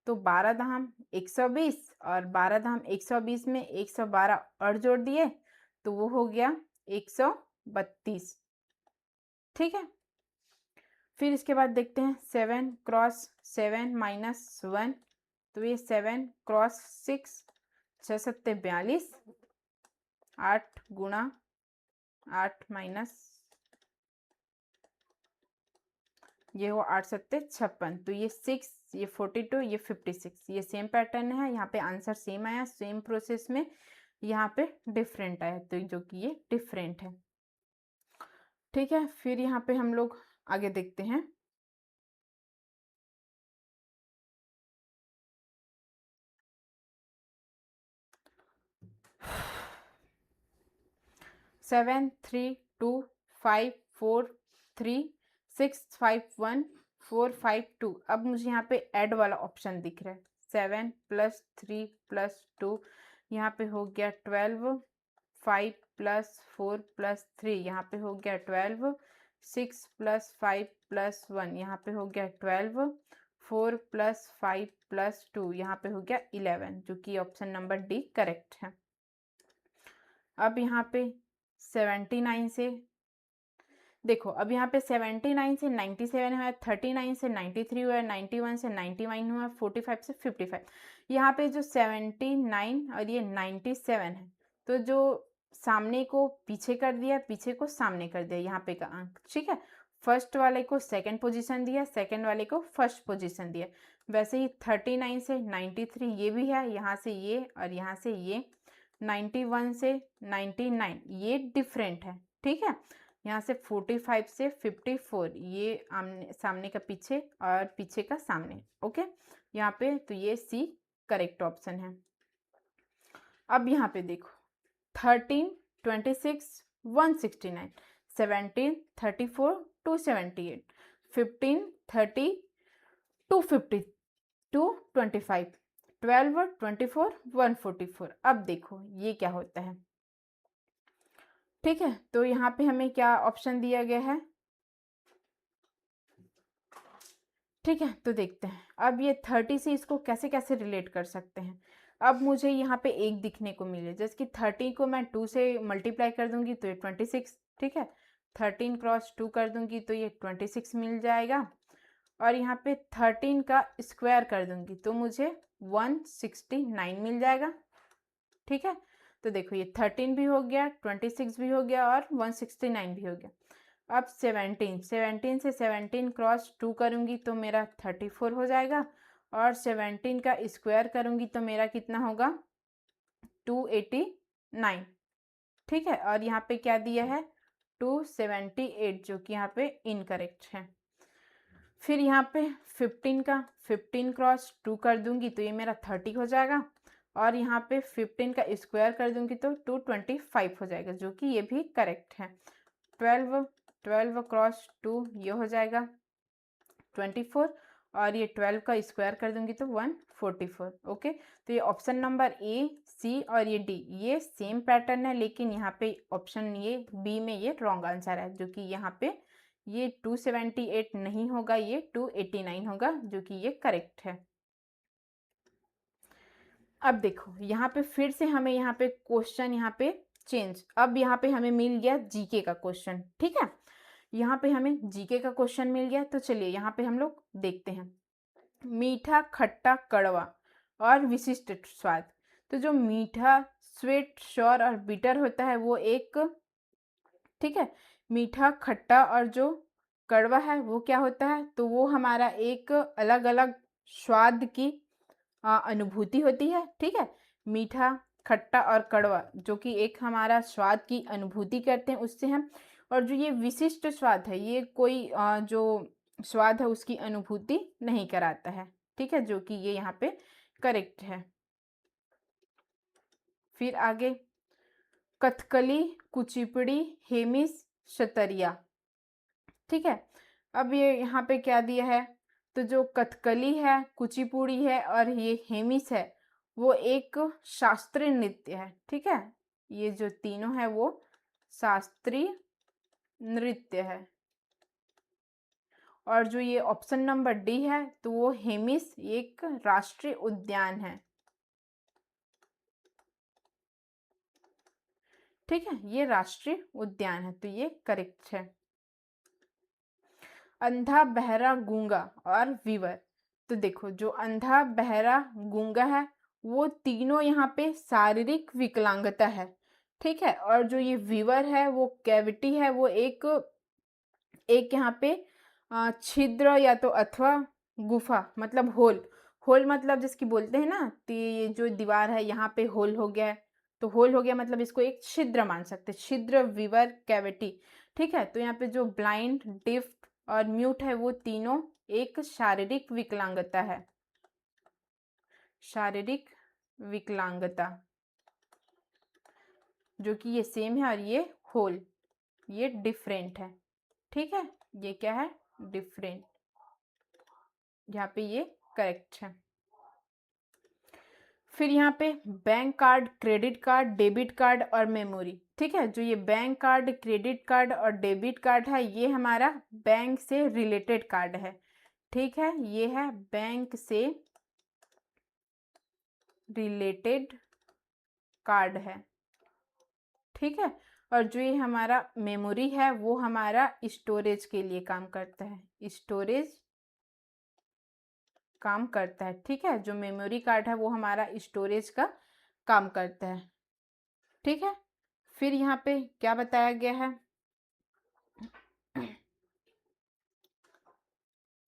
तो 12 दहम 120, और 12 दहम 120 में 112 और जोड़ दिए, तो वो हो गया 132। ठीक है, फिर इसके बाद देखते हैं 7 क्रॉस 7 माइनस 1, तो ये 7 क्रॉस 6, 6 सत्ते 42, 8 गुणा 8 माइनस ये हो 8 सत्ते 56, तो ये 6, ये 42, ये 56, ये सेम पैटर्न है, यहाँ पे आंसर सेम आया, सेम प्रोसेस में यहाँ पे डिफरेंट आया, तो जो कि ये डिफरेंट है। ठीक है, फिर यहाँ पे हम लोग आगे देखते हैं। सेवन 3 2 5 4 3 6 5 1 4 5 2। अब मुझे यहाँ पे ऐड वाला ऑप्शन दिख रहा है, 7 + 3 + 2, यहाँ पे हो गया 12, 5 + 4 + 3, यहाँ पे हो गया 12, 6 + 5 + 1, यहाँ पे हो गया 12, 4 + 5 + 2, यहाँ पे हो गया 11, जो कि ऑप्शन नंबर डी करेक्ट है। अब यहाँ पे 79 से देखो, अब यहाँ पे 79 से 97 हुआ, 39 से 93 हुआ, 91 से 91 हुआ, 45 से 55। यहाँ पे जो 79 और ये 97 है, तो जो सामने को पीछे कर दिया, पीछे को सामने कर दिया यहाँ पे का अंक। ठीक है, फर्स्ट वाले को सेकंड पोजीशन दिया, सेकंड वाले को फर्स्ट पोजीशन दिया। वैसे ही 39 से 93 ये भी है, यहाँ से ये और यहाँ से ये। 91 से 99 ये डिफरेंट है। ठीक है, यहाँ से 45 से 54 ये आमने सामने का पीछे और पीछे का सामने। ओके, यहाँ पे तो ये सी करेक्ट ऑप्शन है। अब यहाँ पे देखो 13 26 169, 17 34 278, 15 30 250 225, 12 24 144। अब देखो ये क्या होता है। ठीक है, तो यहाँ पे हमें क्या ऑप्शन दिया गया है। ठीक है, तो देखते हैं अब ये 30 से इसको कैसे कैसे रिलेट कर सकते हैं। अब मुझे यहाँ पे एक दिखने को मिले, जैसे कि 30 को मैं 2 से मल्टीप्लाई कर दूंगी तो ये 26। ठीक है, 13 क्रॉस 2 कर दूंगी तो ये 26 मिल जाएगा, और यहाँ पे 13 का स्क्वायर कर दूंगी तो मुझे 169 मिल जाएगा। ठीक है, तो देखो ये 13 भी हो गया, 26 भी हो गया और 169 भी हो गया। अब 17 से 17 क्रॉस 2 करूँगी तो मेरा 34 हो जाएगा, और 17 का स्क्वायर करूँगी तो मेरा कितना होगा 289। ठीक है, और यहाँ पे क्या दिया है 278, जो कि यहाँ पे इनकरेक्ट है। फिर यहाँ पे 15 क्रॉस 2 कर दूंगी तो ये मेरा 30 हो जाएगा, और यहाँ पे 15 का स्क्वायर कर दूंगी तो 225 हो जाएगा, जो कि ये भी करेक्ट है। 12 क्रॉस 2 ये हो जाएगा 24, और ये 12 का स्क्वायर कर दूंगी तो 144। ओके, तो ये ऑप्शन नंबर ए, सी और ये डी ये सेम पैटर्न है, लेकिन यहाँ पे ऑप्शन ये बी में ये रॉन्ग आंसर है, जो कि यहाँ पे ये 278 नहीं होगा, ये 289 होगा, जो कि ये करेक्ट है। अब देखो यहाँ पे फिर से हमें यहाँ पे क्वेश्चन यहाँ पे चेंज, अब यहाँ पे हमें मिल गया जीके का क्वेश्चन। ठीक है, यहाँ पे हमें जीके का क्वेश्चन मिल गया, तो चलिए यहाँ पे हम लोग देखते हैं। मीठा, खट्टा, कड़वा और विशिष्ट स्वाद। तो जो मीठा, स्वीट, श्योर और बिटर होता है वो एक, ठीक है, मीठा, खट्टा और जो कड़वा है वो क्या होता है, तो वो हमारा एक अलग अलग स्वाद की अनुभूति होती है। ठीक है, मीठा, खट्टा और कड़वा जो कि एक हमारा स्वाद की अनुभूति करते हैं उससे हम, और जो ये विशिष्ट स्वाद है ये कोई जो स्वाद है उसकी अनुभूति नहीं कराता है। ठीक है, जो कि ये यहाँ पे करेक्ट है। फिर आगे, कथकली, कुचिपुड़ी, हेमिस, शतरिया। ठीक है, अब ये यहाँ पे क्या दिया है, तो जो कथकली है, कुचिपुड़ी है और ये हेमिस है वो एक शास्त्रीय नृत्य है। ठीक है, ये जो तीनों है वो शास्त्रीय नृत्य है। और जो ये ऑप्शन नंबर डी है तो वो हेमिस एक राष्ट्रीय उद्यान है। ठीक है, ये राष्ट्रीय उद्यान है, तो ये करेक्ट है। अंधा, बहरा, गूंगा और विवर। तो देखो जो अंधा, बहरा, गूंगा है वो तीनों यहाँ पे शारीरिक विकलांगता है। ठीक है, और जो ये विवर है वो कैविटी है, वो एक एक यहाँ पे छिद्र या तो अथवा गुफा, मतलब होल, होल मतलब जिसकी बोलते हैं ना, तो ये जो दीवार है यहाँ पे होल हो गया है, तो होल हो गया मतलब इसको एक छिद्र मान सकते हैं, छिद्र, विवर, कैविटी। ठीक है, तो यहाँ पे जो ब्लाइंड, डिफ और म्यूट है वो तीनों एक शारीरिक विकलांगता है, शारीरिक विकलांगता, जो कि ये सेम है और ये होल, ये डिफरेंट है। ठीक है, ये क्या है, डिफरेंट, यहाँ पे ये करेक्ट है। फिर यहाँ पे bank card, credit card, debit card और मेमोरी। ठीक है, जो ये बैंक कार्ड, क्रेडिट कार्ड और डेबिट कार्ड है ये हमारा बैंक से रिलेटेड कार्ड है। ठीक है, ये है बैंक से रिलेटेड कार्ड है। ठीक है, और जो ये हमारा मेमोरी है वो हमारा स्टोरेज के लिए काम करता है, स्टोरेज काम करता है। ठीक है, जो मेमोरी कार्ड है वो हमारा स्टोरेज का काम करता है। ठीक है, फिर यहाँ पे क्या बताया गया है,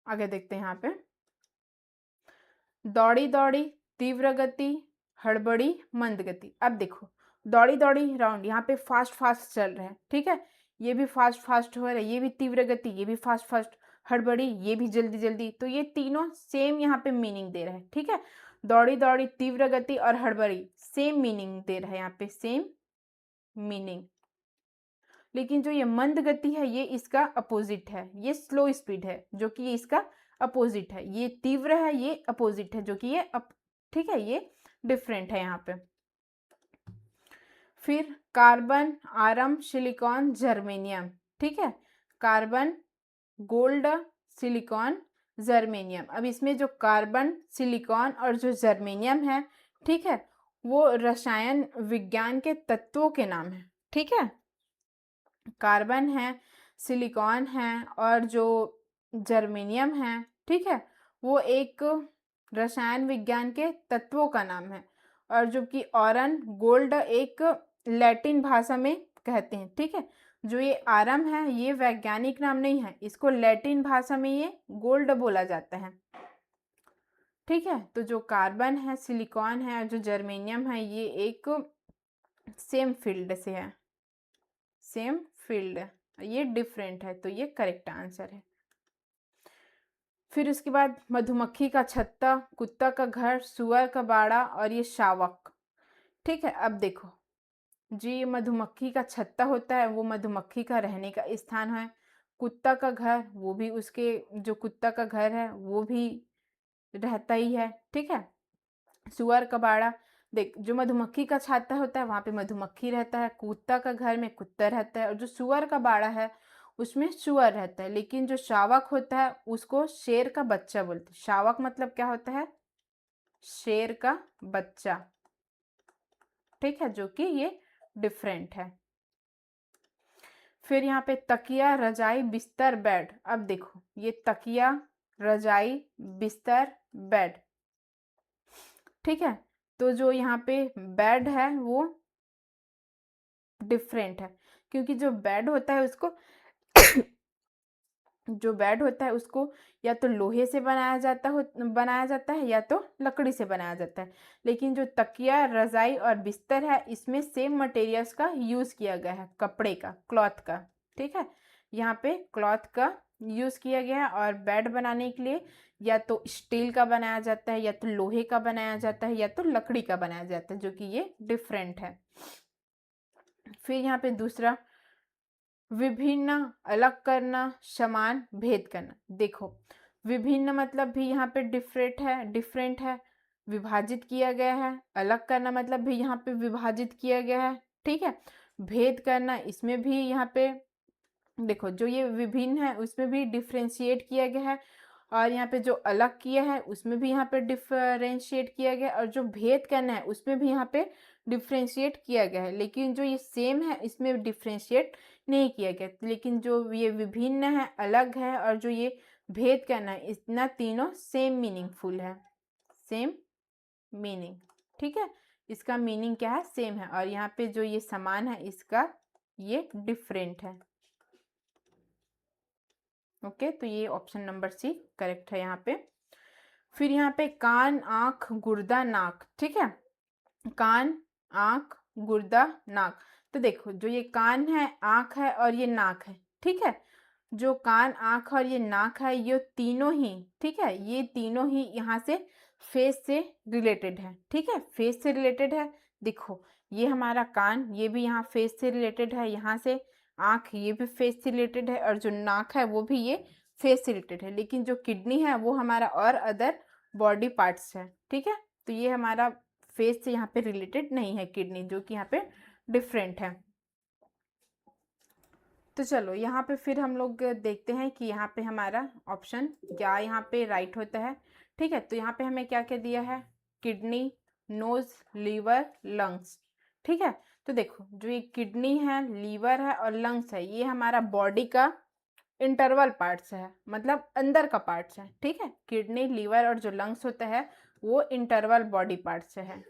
आगे देखते हैं। यहाँ पे दौड़ी दौड़ी, तीव्र गति, हड़बड़ी, मंद गति। अब देखो दौड़ी दौड़ी राउंड यहाँ पे फास्ट फास्ट चल रहे हैं। ठीक है, ये भी फास्ट फास्ट हो रहा है, ये भी तीव्र गति, ये भी फास्ट फास्ट, हड़बड़ी ये भी जल्दी जल्दी, तो ये तीनों सेम यहाँ पे मीनिंग दे रहे हैं। ठीक है, दौड़ी दौड़ी, तीव्र गति और हड़बड़ी सेम मीनिंग दे रहा है यहाँ पे, सेम मीनिंग। लेकिन जो ये मंद गति है ये इसका अपोजिट है, ये स्लो स्पीड है, जो कि ये इसका अपोजिट है। ये तीव्र है, ये अपोजिट है, जो कि ये ठीक है, ये डिफरेंट है यहाँ पे। फिर कार्बन, आरम, सिलिकॉन, जर्मेनियम। ठीक है, कार्बन, गोल्ड, सिलिकॉन, जर्मेनियम। अब इसमें जो कार्बन, सिलिकॉन और जो जर्मेनियम है, ठीक है, वो रसायन विज्ञान के तत्वों के नाम है। ठीक है, कार्बन है, सिलिकॉन है और जो जर्मेनियम है, ठीक है, वो एक रसायन विज्ञान के तत्वों का नाम है। और जो कि ऑरन, गोल्ड एक लैटिन भाषा में कहते हैं। ठीक है, जो ये आरम है ये वैज्ञानिक नाम नहीं है, इसको लैटिन भाषा में ये गोल्ड बोला जाता है। ठीक है, तो जो कार्बन है, सिलिकॉन है और जो जर्मेनियम है ये एक सेम फील्ड से है, सेम फील्ड, ये डिफरेंट है, तो ये करेक्ट आंसर है। फिर उसके बाद मधुमक्खी का छत्ता, कुत्ता का घर, सुअर का बाड़ा और ये शावक। ठीक है, अब देखो जी, मधुमक्खी का छत्ता होता है वो मधुमक्खी का रहने का स्थान है, कुत्ता का घर, वो भी उसके जो कुत्ता का घर है वो भी रहता ही है, ठीक है। सुअर का बाड़ा, देख जो मधुमक्खी का छाता होता है वहां पे मधुमक्खी रहता है, कुत्ता का घर में कुत्ता रहता है, और जो सुअर का बाड़ा है उसमें सुअर रहता है। लेकिन जो शावक होता है उसको शेर का बच्चा बोलते हैं। शावक मतलब क्या होता है? शेर का बच्चा, ठीक है, जो कि ये डिफरेंट है। फिर यहाँ पे तकिया, रजाई, बिस्तर, बेड। अब देखो ये तकिया, रजाई, बिस्तर, बेड, ठीक है। तो जो यहाँ पे बेड है वो डिफरेंट है, क्योंकि जो बेड होता है उसको जो बेड होता है उसको या तो लोहे से बनाया जाता है या तो लकड़ी से बनाया जाता है। लेकिन जो तकिया, रजाई और बिस्तर है इसमें सेम मटेरियल्स का यूज किया गया है, कपड़े का, क्लॉथ का, ठीक है। यहाँ पे क्लॉथ का यूज किया गया है। और बेड बनाने के लिए या तो स्टील का बनाया जाता है या तो लोहे का बनाया जाता है या तो लकड़ी का बनाया जाता है, जो कि ये डिफरेंट है। फिर यहाँ पे दूसरा, विभिन्न, अलग करना, समान, भेद करना। देखो विभिन्न मतलब भी यहाँ पे डिफरेंट है, विभाजित किया गया है। अलग करना मतलब भी यहाँ पे विभाजित किया गया है, ठीक है। भेद करना, इसमें भी यहाँ पे देखो जो ये विभिन्न है उसमें भी डिफ्रेंशिएट किया गया है, और यहाँ पे जो अलग किया है उसमें भी यहाँ पे डिफरेंशिएट किया गया है, और जो भेद करना है उसमें भी यहाँ पे डिफ्रेंशिएट किया गया है। लेकिन जो ये सेम है इसमें डिफ्रेंशिएट नहीं किया गया। लेकिन जो ये विभिन्न है, अलग है, और जो ये भेद करना है, इतना तीनों सेम मीनिंगफुल है, सेम मीनिंग, ठीक है। इसका मीनिंग क्या है? सेम है। और यहाँ पे जो ये समान है इसका ये डिफरेंट है। ओके, तो ये ऑप्शन नंबर सी करेक्ट है यहाँ पे। फिर यहाँ पे कान, आंख, गुर्दा, नाक, ठीक है। कान, आंख, गुर्दा, नाक। तो देखो जो ये कान है, आंख है और ये नाक है, ठीक है। जो कान, आंख और ये नाक है ये तीनों ही, ठीक है, ये तीनों ही यहाँ से फेस से रिलेटेड है, ठीक है, फेस से रिलेटेड है। देखो ये हमारा कान, ये भी यहाँ फेस से रिलेटेड है, यहाँ से आंख ये भी फेस से रिलेटेड है, और जो नाक है वो भी ये फेस से रिलेटेड है। लेकिन जो किडनी है वो हमारा और अदर बॉडी पार्ट्स है, ठीक है। तो ये हमारा फेस से यहाँ पे रिलेटेड नहीं है किडनी, जो कि यहाँ पे डिफरेंट है। तो चलो यहाँ पे फिर हम लोग देखते हैं कि यहाँ पे हमारा ऑप्शन क्या यहाँ पे राइट होता है, ठीक है। तो यहाँ पे हमें क्या क्या दिया है? किडनी, नोज, लीवर, लंग्स, ठीक है। तो देखो जो ये किडनी है, लीवर है और लंग्स है, ये हमारा बॉडी का इंटरवल पार्ट्स है, मतलब अंदर का पार्ट्स है, ठीक है। किडनी, लीवर और जो लंग्स होता है वो इंटरवल बॉडी पार्ट्स से है,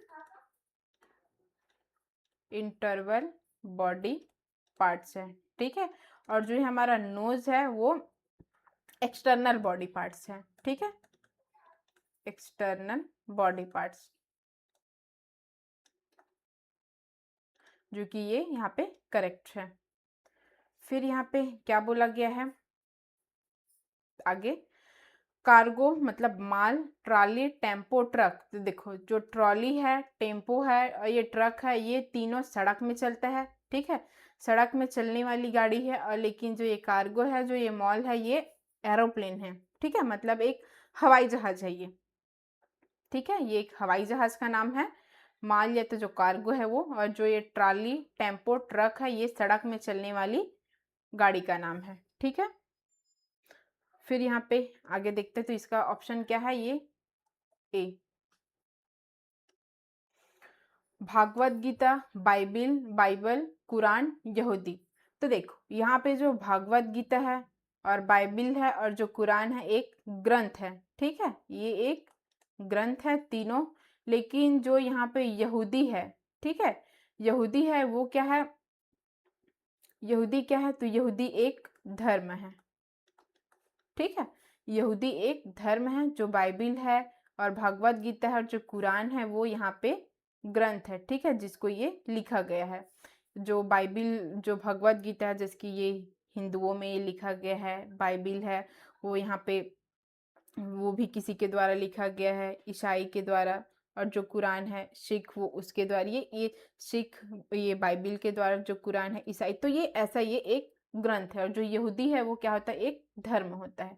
इंटरवल बॉडी पार्ट्स है, ठीक है। और जो हमारा नोज है वो एक्सटर्नल बॉडी पार्ट्स है, ठीक है, एक्सटर्नल बॉडी पार्ट्स, जो कि ये यहाँ पे करेक्ट है। फिर यहाँ पे क्या बोला गया है आगे? कार्गो मतलब माल, ट्रॉली, टेम्पो, ट्रक। तो देखो जो ट्रॉली है, टेम्पो है और ये ट्रक है, ये तीनों सड़क में चलता है, ठीक है, सड़क में चलने वाली गाड़ी है। और लेकिन जो ये कार्गो है, जो ये मॉल है, ये एरोप्लेन है, ठीक है, मतलब एक हवाई जहाज है ये, ठीक है, ये एक हवाई जहाज का नाम है। माल या तो जो कार्गो है वो, और जो ये ट्रॉली, टेम्पो, ट्रक है, ये सड़क में चलने वाली गाड़ी का नाम है, ठीक है। फिर यहाँ पे आगे देखते हैं, तो इसका ऑप्शन क्या है? ये ए, भागवत गीता, बाइबल, कुरान, यहूदी। तो देखो यहाँ पे जो भागवत गीता है और बाइबल है और जो कुरान है, एक ग्रंथ है, ठीक है, ये एक ग्रंथ है तीनों। लेकिन जो यहाँ पे यहूदी है, ठीक है, यहूदी है वो क्या है? यहूदी क्या है? तो यहूदी एक धर्म है, ठीक है, यहूदी एक धर्म है। जो बाइबल है और भगवत गीता है और जो कुरान है वो यहाँ पे ग्रंथ है, ठीक है, जिसको ये लिखा गया है। जो बाइबल, जो भगवत गीता है जिसकी ये हिंदुओं में ये लिखा गया है, बाइबल है वो यहाँ पे वो भी किसी के द्वारा लिखा गया है, ईसाई के द्वारा। और जो कुरान है सिख, वो उसके द्वारा, ये सिख, ये बाइबल के द्वारा, जो कुरान है ईसाई। तो ये ऐसा ये एक ग्रंथ है, और जो यहूदी है वो क्या होता है, एक धर्म होता है।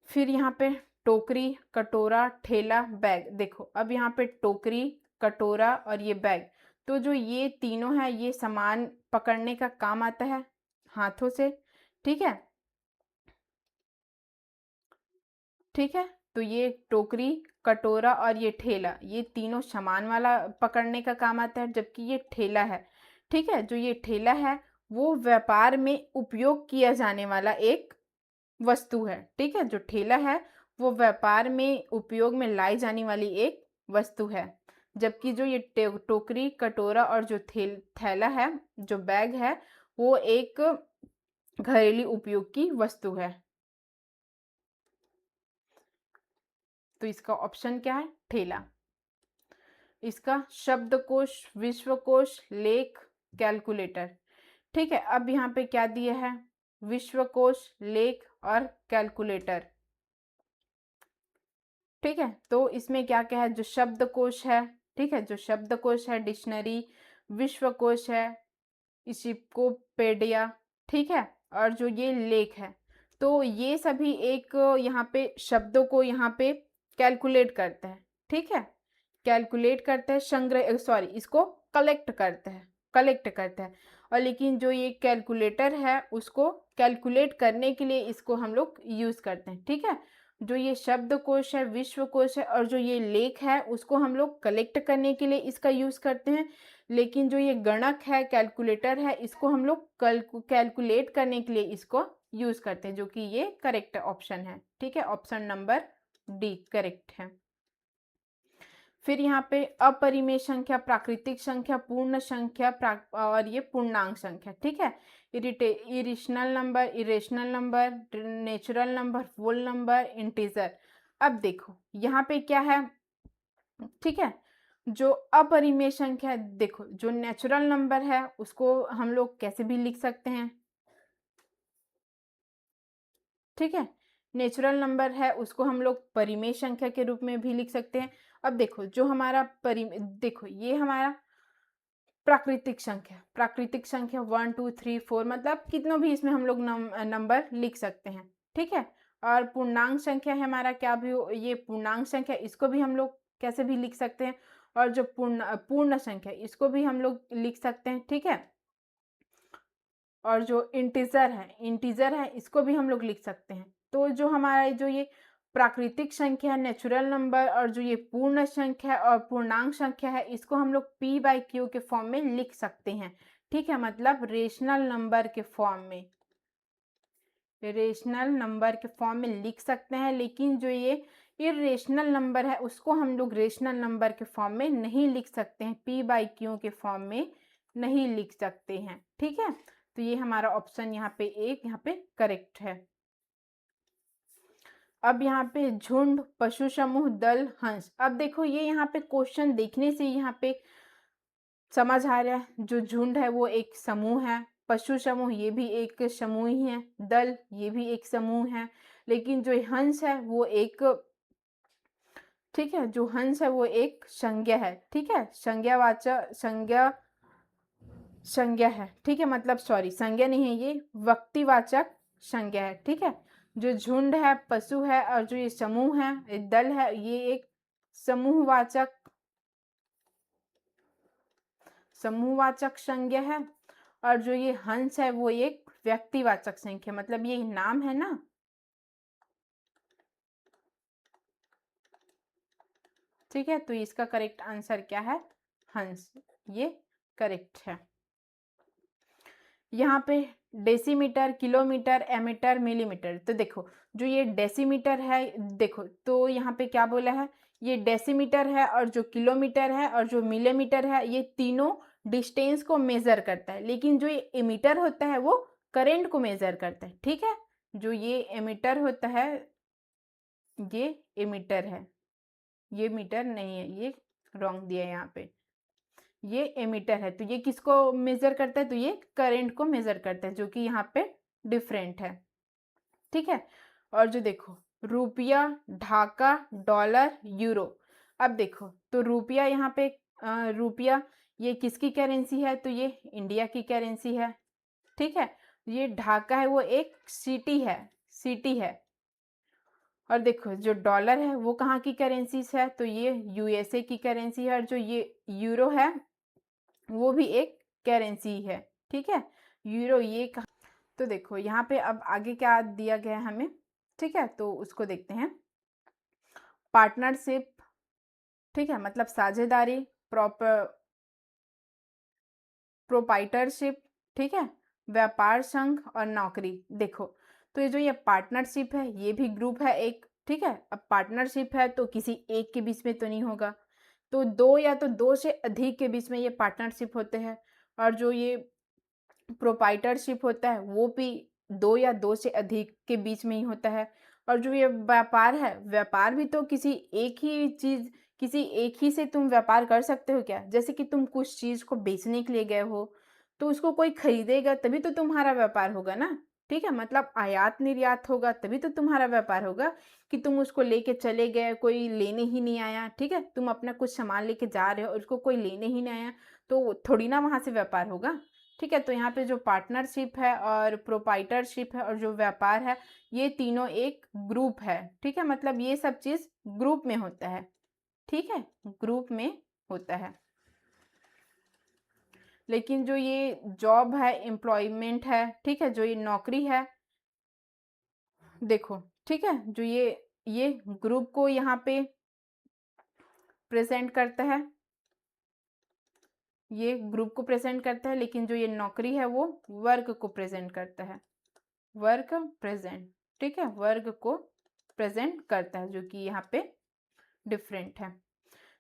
फिर यहाँ पे टोकरी, कटोरा, ठेला, बैग। देखो अब यहाँ पे टोकरी, कटोरा और ये बैग, तो जो ये तीनों है ये सामान पकड़ने का काम आता है हाथों से, ठीक है, ठीक है। तो ये टोकरी, कटोरा और ये ठेला, ये तीनों सामान वाला पकड़ने का काम आता है, जबकि ये ठेला है, ठीक है, जो ये ठेला है वो व्यापार में उपयोग किया जाने वाला एक वस्तु है, ठीक है, जो ठेला है वो व्यापार में उपयोग में लाई जाने वाली एक वस्तु है, जबकि जो ये टोकरी, कटोरा और जो थैला है, जो बैग है, वो एक घरेलू उपयोग की वस्तु है। तो इसका ऑप्शन क्या है, ठेला। इसका शब्दकोश, विश्वकोश, लेख, कैलकुलेटर, ठीक है। अब यहाँ पे क्या दिया है, विश्वकोश, लेख और कैलकुलेटर, ठीक है। तो इसमें क्या क्या है, जो शब्दकोश है, ठीक है, जो शब्दकोश है डिक्शनरी, विश्वकोश है इसिकोपेडिया, ठीक है, और जो ये लेख है, तो ये सभी एक यहाँ पे शब्दों को यहाँ पे कैलकुलेट करते हैं, ठीक है, कैलकुलेट करते हैं, संग्रह सॉरी इसको कलेक्ट करते हैं, कलेक्ट करते हैं। और लेकिन जो ये कैलकुलेटर है उसको कैलकुलेट करने के लिए इसको हम लोग यूज़ करते हैं, ठीक है। जो ये शब्दकोश है, विश्वकोश है और जो ये लेख है उसको हम लोग कलेक्ट करने के लिए इसका यूज़ करते हैं, लेकिन जो ये गणक है, कैलकुलेटर है, इसको हम लोग कैलकुलेट करने के लिए इसको यूज़ करते हैं, जो कि ये करेक्ट ऑप्शन है, ठीक है, ऑप्शन नंबर डी करेक्ट है। फिर यहाँ पे अपरिमेय संख्या, प्राकृतिक संख्या, पूर्ण संख्या और ये पूर्णांक संख्या, ठीक है, irrational number, irrational number, natural number, whole number, integer. अब देखो यहाँ पे क्या है, ठीक है, जो अपरिमेय संख्या है, देखो जो नेचुरल नंबर है उसको हम लोग कैसे भी लिख सकते हैं, ठीक है, नेचुरल नंबर है उसको हम लोग परिमेय संख्या के रूप में भी लिख सकते हैं। अब देखो जो हमारा देखो ये हमारा प्राकृतिक संख्या, प्राकृतिक संख्या 1 2 3 4 मतलब कितनों भी इसमें हम लोग नंबर लिख सकते हैं, ठीक है। और पूर्णांक संख्या है हमारा क्या भी हो, ये पूर्णांक संख्या, इसको भी हम लोग कैसे भी लिख सकते हैं। और जो पूर्ण संख्या इसको भी हम लोग लिख सकते हैं, ठीक है। और जो इंटीजर है इसको भी हम लोग लिख सकते हैं। तो जो हमारा जो ये प्राकृतिक संख्या, नेचुरल नंबर और जो ये पूर्ण संख्या और पूर्णांक संख्या है इसको हम लोग p बाई क्यू के फॉर्म में लिख सकते हैं, ठीक है, मतलब रेशनल नंबर के फॉर्म में, रेशनल नंबर के फॉर्म में लिख सकते हैं। लेकिन जो ये इरेशनल नंबर है उसको हम लोग रेशनल नंबर के फॉर्म में नहीं लिख सकते हैं, p बाई क्यू के फॉर्म में नहीं लिख सकते हैं, ठीक है। तो ये हमारा ऑप्शन यहाँ पे एक यहाँ पे करेक्ट है। अब यहाँ पे झुंड, पशु समूह, दल, हंस। अब देखो ये यहाँ पे क्वेश्चन देखने से यहाँ पे समझ आ रहा है, जो झुंड है वो एक समूह है, पशु समूह ये भी एक समूह ही है, दल ये भी एक समूह है, लेकिन जो हंस है वो एक, ठीक है, जो हंस है वो एक संज्ञा है, ठीक है, संज्ञावाचक संज्ञा है, ठीक है, मतलब सॉरी संज्ञा नहीं है, ये व्यक्तिवाचक संज्ञा है, ठीक है। जो झुंड है, पशु है और जो ये समूह है, दल है, ये एक समूहवाचक संज्ञा है। और जो ये हंस है वो एक व्यक्तिवाचक संख्या, मतलब ये नाम है ना, ठीक है। तो इसका करेक्ट आंसर क्या है, हंस, ये करेक्ट है। यहाँ पे डेसीमीटर, किलोमीटर, एमीटर, मिलीमीटर। तो देखो जो ये डेसीमीटर है, देखो तो यहाँ पे क्या बोला है, ये डेसीमीटर है और जो किलोमीटर है और जो मिलीमीटर है ये तीनों डिस्टेंस को मेजर करता है, लेकिन जो ये एमीटर होता है वो करंट को मेजर करता है, ठीक है। जो ये एमीटर होता है, ये एमीटर है, ये मीटर नहीं है, ये रॉन्ग दिया है यहाँ पे, ये एमीटर है। तो ये किसको मेजर करता है, तो ये करंट को मेजर करता है, जो कि यहाँ पे डिफरेंट है, ठीक है। और जो देखो रुपया, ढाका, डॉलर, यूरो। अब देखो तो रुपया यहाँ पे रुपया ये किसकी करेंसी है, तो ये इंडिया की करेंसी है, ठीक है। ये ढाका है वो एक सिटी है। और देखो जो डॉलर है वो कहाँ की करेंसीज है, तो ये यूएसए की करेंसी है। और जो ये यूरो है वो भी एक करेंसी है, ठीक है। यूरो ये कहाँ, तो देखो यहाँ पे अब आगे क्या दिया गया है हमें, ठीक है, तो उसको देखते हैं। पार्टनरशिप, ठीक है, मतलब साझेदारी, प्रॉपर प्रोपाइटरशिप, ठीक है, व्यापार संघ और नौकरी। देखो तो ये जो ये पार्टनरशिप है ये भी ग्रुप है एक, ठीक है। अब पार्टनरशिप है तो किसी एक के बीच में तो नहीं होगा, तो दो या तो दो से अधिक के बीच में ये पार्टनरशिप होते हैं। और जो ये प्रोपाइटरशिप होता है वो भी दो या दो से अधिक के बीच में ही होता है। और जो ये व्यापार है, व्यापार भी तो किसी एक ही चीज़, किसी एक ही से तुम व्यापार कर सकते हो क्या। जैसे कि तुम कुछ चीज़ को बेचने के लिए गए हो तो उसको कोई खरीदेगा तभी तो तुम्हारा व्यापार होगा ना, ठीक है। मतलब आयात निर्यात होगा तभी तो तुम्हारा व्यापार होगा। कि तुम उसको लेके चले गए, कोई लेने ही नहीं आया, ठीक है, तुम अपना कुछ सामान लेके जा रहे हो और उसको कोई लेने ही नहीं आया, तो थोड़ी ना वहाँ से व्यापार होगा, ठीक है। तो यहाँ पे जो पार्टनरशिप है और प्रोपाइटरशिप है और जो व्यापार है ये तीनों एक ग्रुप है, ठीक है। मतलब ये सब चीज़ ग्रुप में होता है, ठीक है, ग्रुप में होता है। लेकिन जो ये जॉब है, एम्प्लॉयमेंट है, ठीक है, जो ये नौकरी है, देखो, ठीक है, जो ये ग्रुप को यहाँ पे प्रेजेंट करता है, ये ग्रुप को प्रेजेंट करता है। लेकिन जो ये नौकरी है वो वर्क को प्रेजेंट करता है, वर्क प्रेजेंट, ठीक है, वर्ग को प्रेजेंट करता है, जो कि यहाँ पे डिफरेंट है।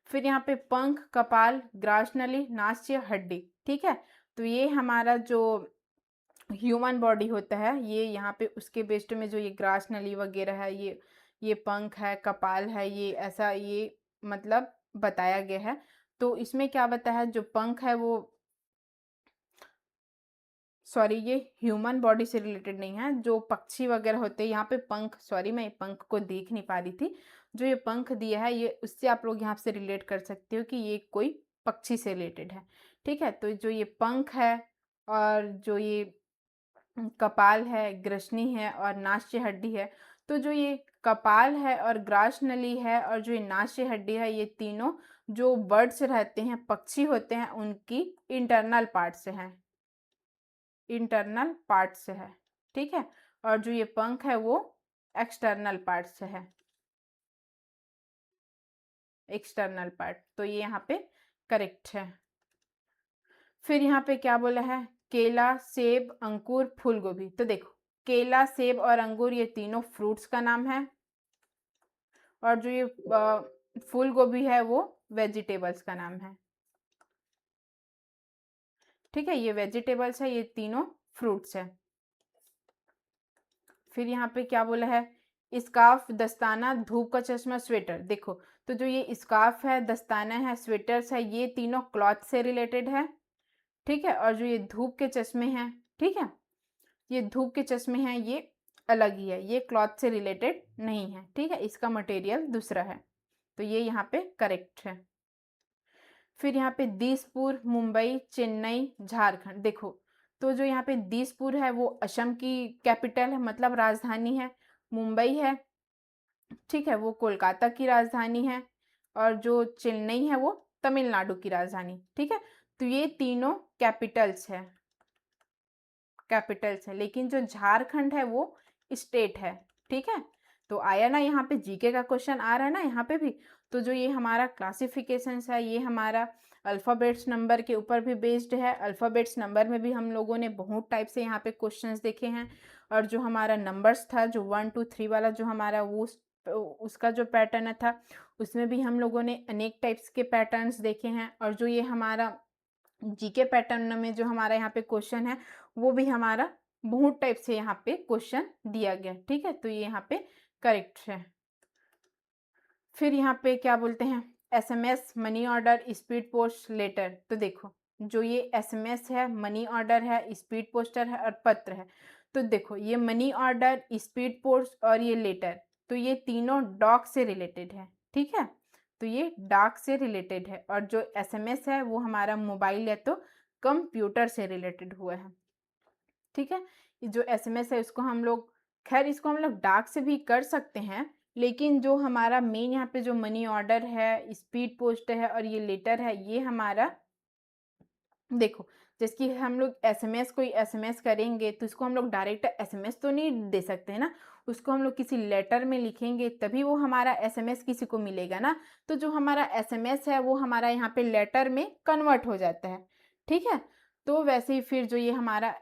फिर यहाँ पे पंख, कपाल, ग्रासनली, नास्य, हड्डी, ठीक है। तो ये हमारा जो ह्यूमन बॉडी होता है ये यहाँ पे उसके बेस्ड में जो ये ग्रासनली वगैरह है, ये पंख है, कपाल है, ये ऐसा ये मतलब बताया गया है। तो इसमें क्या बताया है, जो पंख है वो, सॉरी, ये ह्यूमन बॉडी से रिलेटेड नहीं है, जो पक्षी वगैरह होते हैं यहाँ पे पंख, सॉरी मैं पंख को देख नहीं पा रही थी, जो ये पंख दिया है ये उससे आप लोग यहाँ से रिलेट कर सकते हो कि ये कोई पक्षी से रिलेटेड है, ठीक है। तो जो ये पंख है और जो ये कपाल है, ग्रसनी है और नास्य हड्डी है, तो जो ये कपाल है और ग्रास नली है और जो ये नास्य हड्डी है, ये तीनों जो बर्ड्स रहते हैं, पक्षी होते हैं, उनकी इंटरनल पार्ट से हैं, इंटरनल पार्ट से है, ठीक है। और जो ये पंख है वो एक्सटर्नल पार्ट से है, एक्सटर्नल पार्ट, तो ये यहाँ पे करेक्ट है। फिर यहाँ पे क्या बोला है, केला, सेब, अंगूर, फूल गोभी। तो देखो केला, सेब और अंगूर ये तीनों फ्रूट्स का नाम है। और जो ये फूल गोभी है वो वेजिटेबल्स का नाम है, ठीक है, ये वेजिटेबल्स है, ये तीनों फ्रूट्स है। फिर यहाँ पे क्या बोला है, स्कार्फ, दस्ताना, धूप का चश्मा, स्वेटर। देखो तो जो ये स्कार्फ है, दस्ताना है, स्वेटर्स है, ये तीनों क्लॉथ से रिलेटेड है, ठीक है। और जो ये धूप के चश्मे हैं, ठीक है, ये धूप के चश्मे हैं, ये अलग ही है, ये क्लॉथ से रिलेटेड नहीं है, ठीक है, इसका मटेरियल दूसरा है, तो ये यहाँ पे करेक्ट है। फिर यहाँ पे दिसपुर, मुंबई, चेन्नई, झारखंड। देखो तो जो यहाँ पे दिसपुर है वो असम की कैपिटल है, मतलब राजधानी है। मुंबई है, ठीक है, वो कोलकाता की राजधानी है। और जो चेन्नई है वो तमिलनाडु की राजधानी, ठीक है। तो ये तीनों कैपिटल्स है, कैपिटल्स है। लेकिन जो झारखंड है वो स्टेट है, ठीक है। तो आया ना, यहाँ पे जीके का क्वेश्चन आ रहा है ना यहाँ पे भी। तो जो ये हमारा क्लासिफिकेशन है ये हमारा अल्फ़ाबेट्स नंबर के ऊपर भी बेस्ड है। अल्फ़ाबेट्स नंबर में भी हम लोगों ने बहुत टाइप से यहाँ पे क्वेश्चंस देखे हैं। और जो हमारा नंबर्स था, जो 1 2 3 वाला जो हमारा वो उसका जो पैटर्न था, उसमें भी हम लोगों ने अनेक टाइप्स के पैटर्न्स देखे हैं। और जो ये हमारा जीके पैटर्न में जो हमारा यहाँ पे क्वेश्चन है वो भी हमारा बहुत टाइप से यहाँ पे क्वेश्चन दिया गया, ठीक है। तो ये यहाँ पे करेक्ट है। फिर यहाँ पे क्या बोलते हैं, SMS, money order, speed post, letter. तो देखो जो ये एसएमएस है, मनी ऑर्डर है, स्पीड पोस्टर है और पत्र है। तो देखो ये मनी ऑर्डर, स्पीड पोस्ट और ये लेटर, तो ये तीनों डॉक से रिलेटेड है, ठीक है। तो ये डाक से रिलेटेड है। और जो एसएमएस है वो हमारा मोबाइल है तो कंप्यूटर से रिलेटेड हुआ है, ठीक है। जो एसएमएस है उसको हम लोग, खैर इसको हम लोग डाक से भी कर सकते हैं, लेकिन जो हमारा मेन यहाँ पे जो मनी ऑर्डर है, स्पीड पोस्ट है और ये लेटर है, ये हमारा देखो, जैसे कि हम लोग एसएमएस कोई एसएमएस करेंगे तो इसको हम लोग डायरेक्ट एसएमएस तो नहीं दे सकते हैं ना, उसको हम लोग किसी लेटर में लिखेंगे तभी वो हमारा एसएमएस किसी को मिलेगा ना। तो जो हमारा एसएमएस है वो हमारा यहाँ पे लेटर में कन्वर्ट हो जाता है, ठीक है। तो वैसे ही फिर जो ये हमारा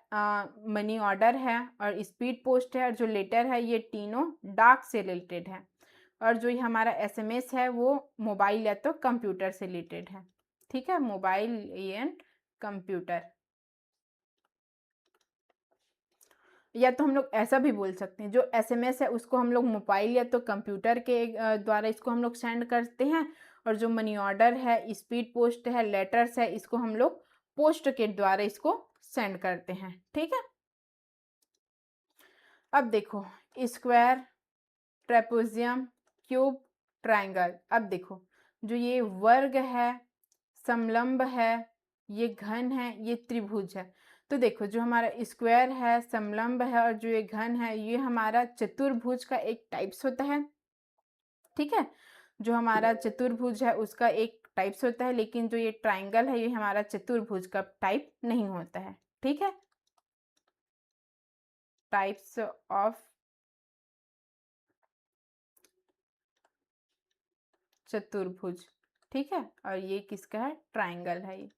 मनी ऑर्डर है और स्पीड पोस्ट है और जो लेटर है, ये तीनों डाक से रिलेटेड है। और जो ये हमारा एसएमएस है वो मोबाइल या तो कंप्यूटर से रिलेटेड है, ठीक है, मोबाइल एंड कंप्यूटर। या तो हम लोग ऐसा भी बोल सकते हैं, जो एसएमएस है उसको हम लोग मोबाइल या तो कंप्यूटर के द्वारा इसको हम लोग सेंड करते हैं, और जो मनी ऑर्डर है, स्पीड पोस्ट है, लेटर्स है, इसको हम लोग पोस्ट के द्वारा इसको सेंड करते हैं, ठीक है। अब देखो, स्क्वायर, ट्रेपेजियम, क्यूब, ट्रायंगल। अब देखो, जो ये वर्ग है, समलंब है, ये घन है, ये त्रिभुज है। तो देखो, जो हमारा स्क्वायर है, समलंब है और जो ये घन है, ये हमारा चतुर्भुज का एक टाइप्स होता है, ठीक है। जो हमारा चतुर्भुज है उसका एक टाइप्स होता है, लेकिन जो ये ट्रायंगल है ये हमारा चतुर्भुज का टाइप नहीं होता है, ठीक है। टाइप्स ऑफ चतुर्भुज, ठीक है। और ये किसका है? ट्रायंगल है ये,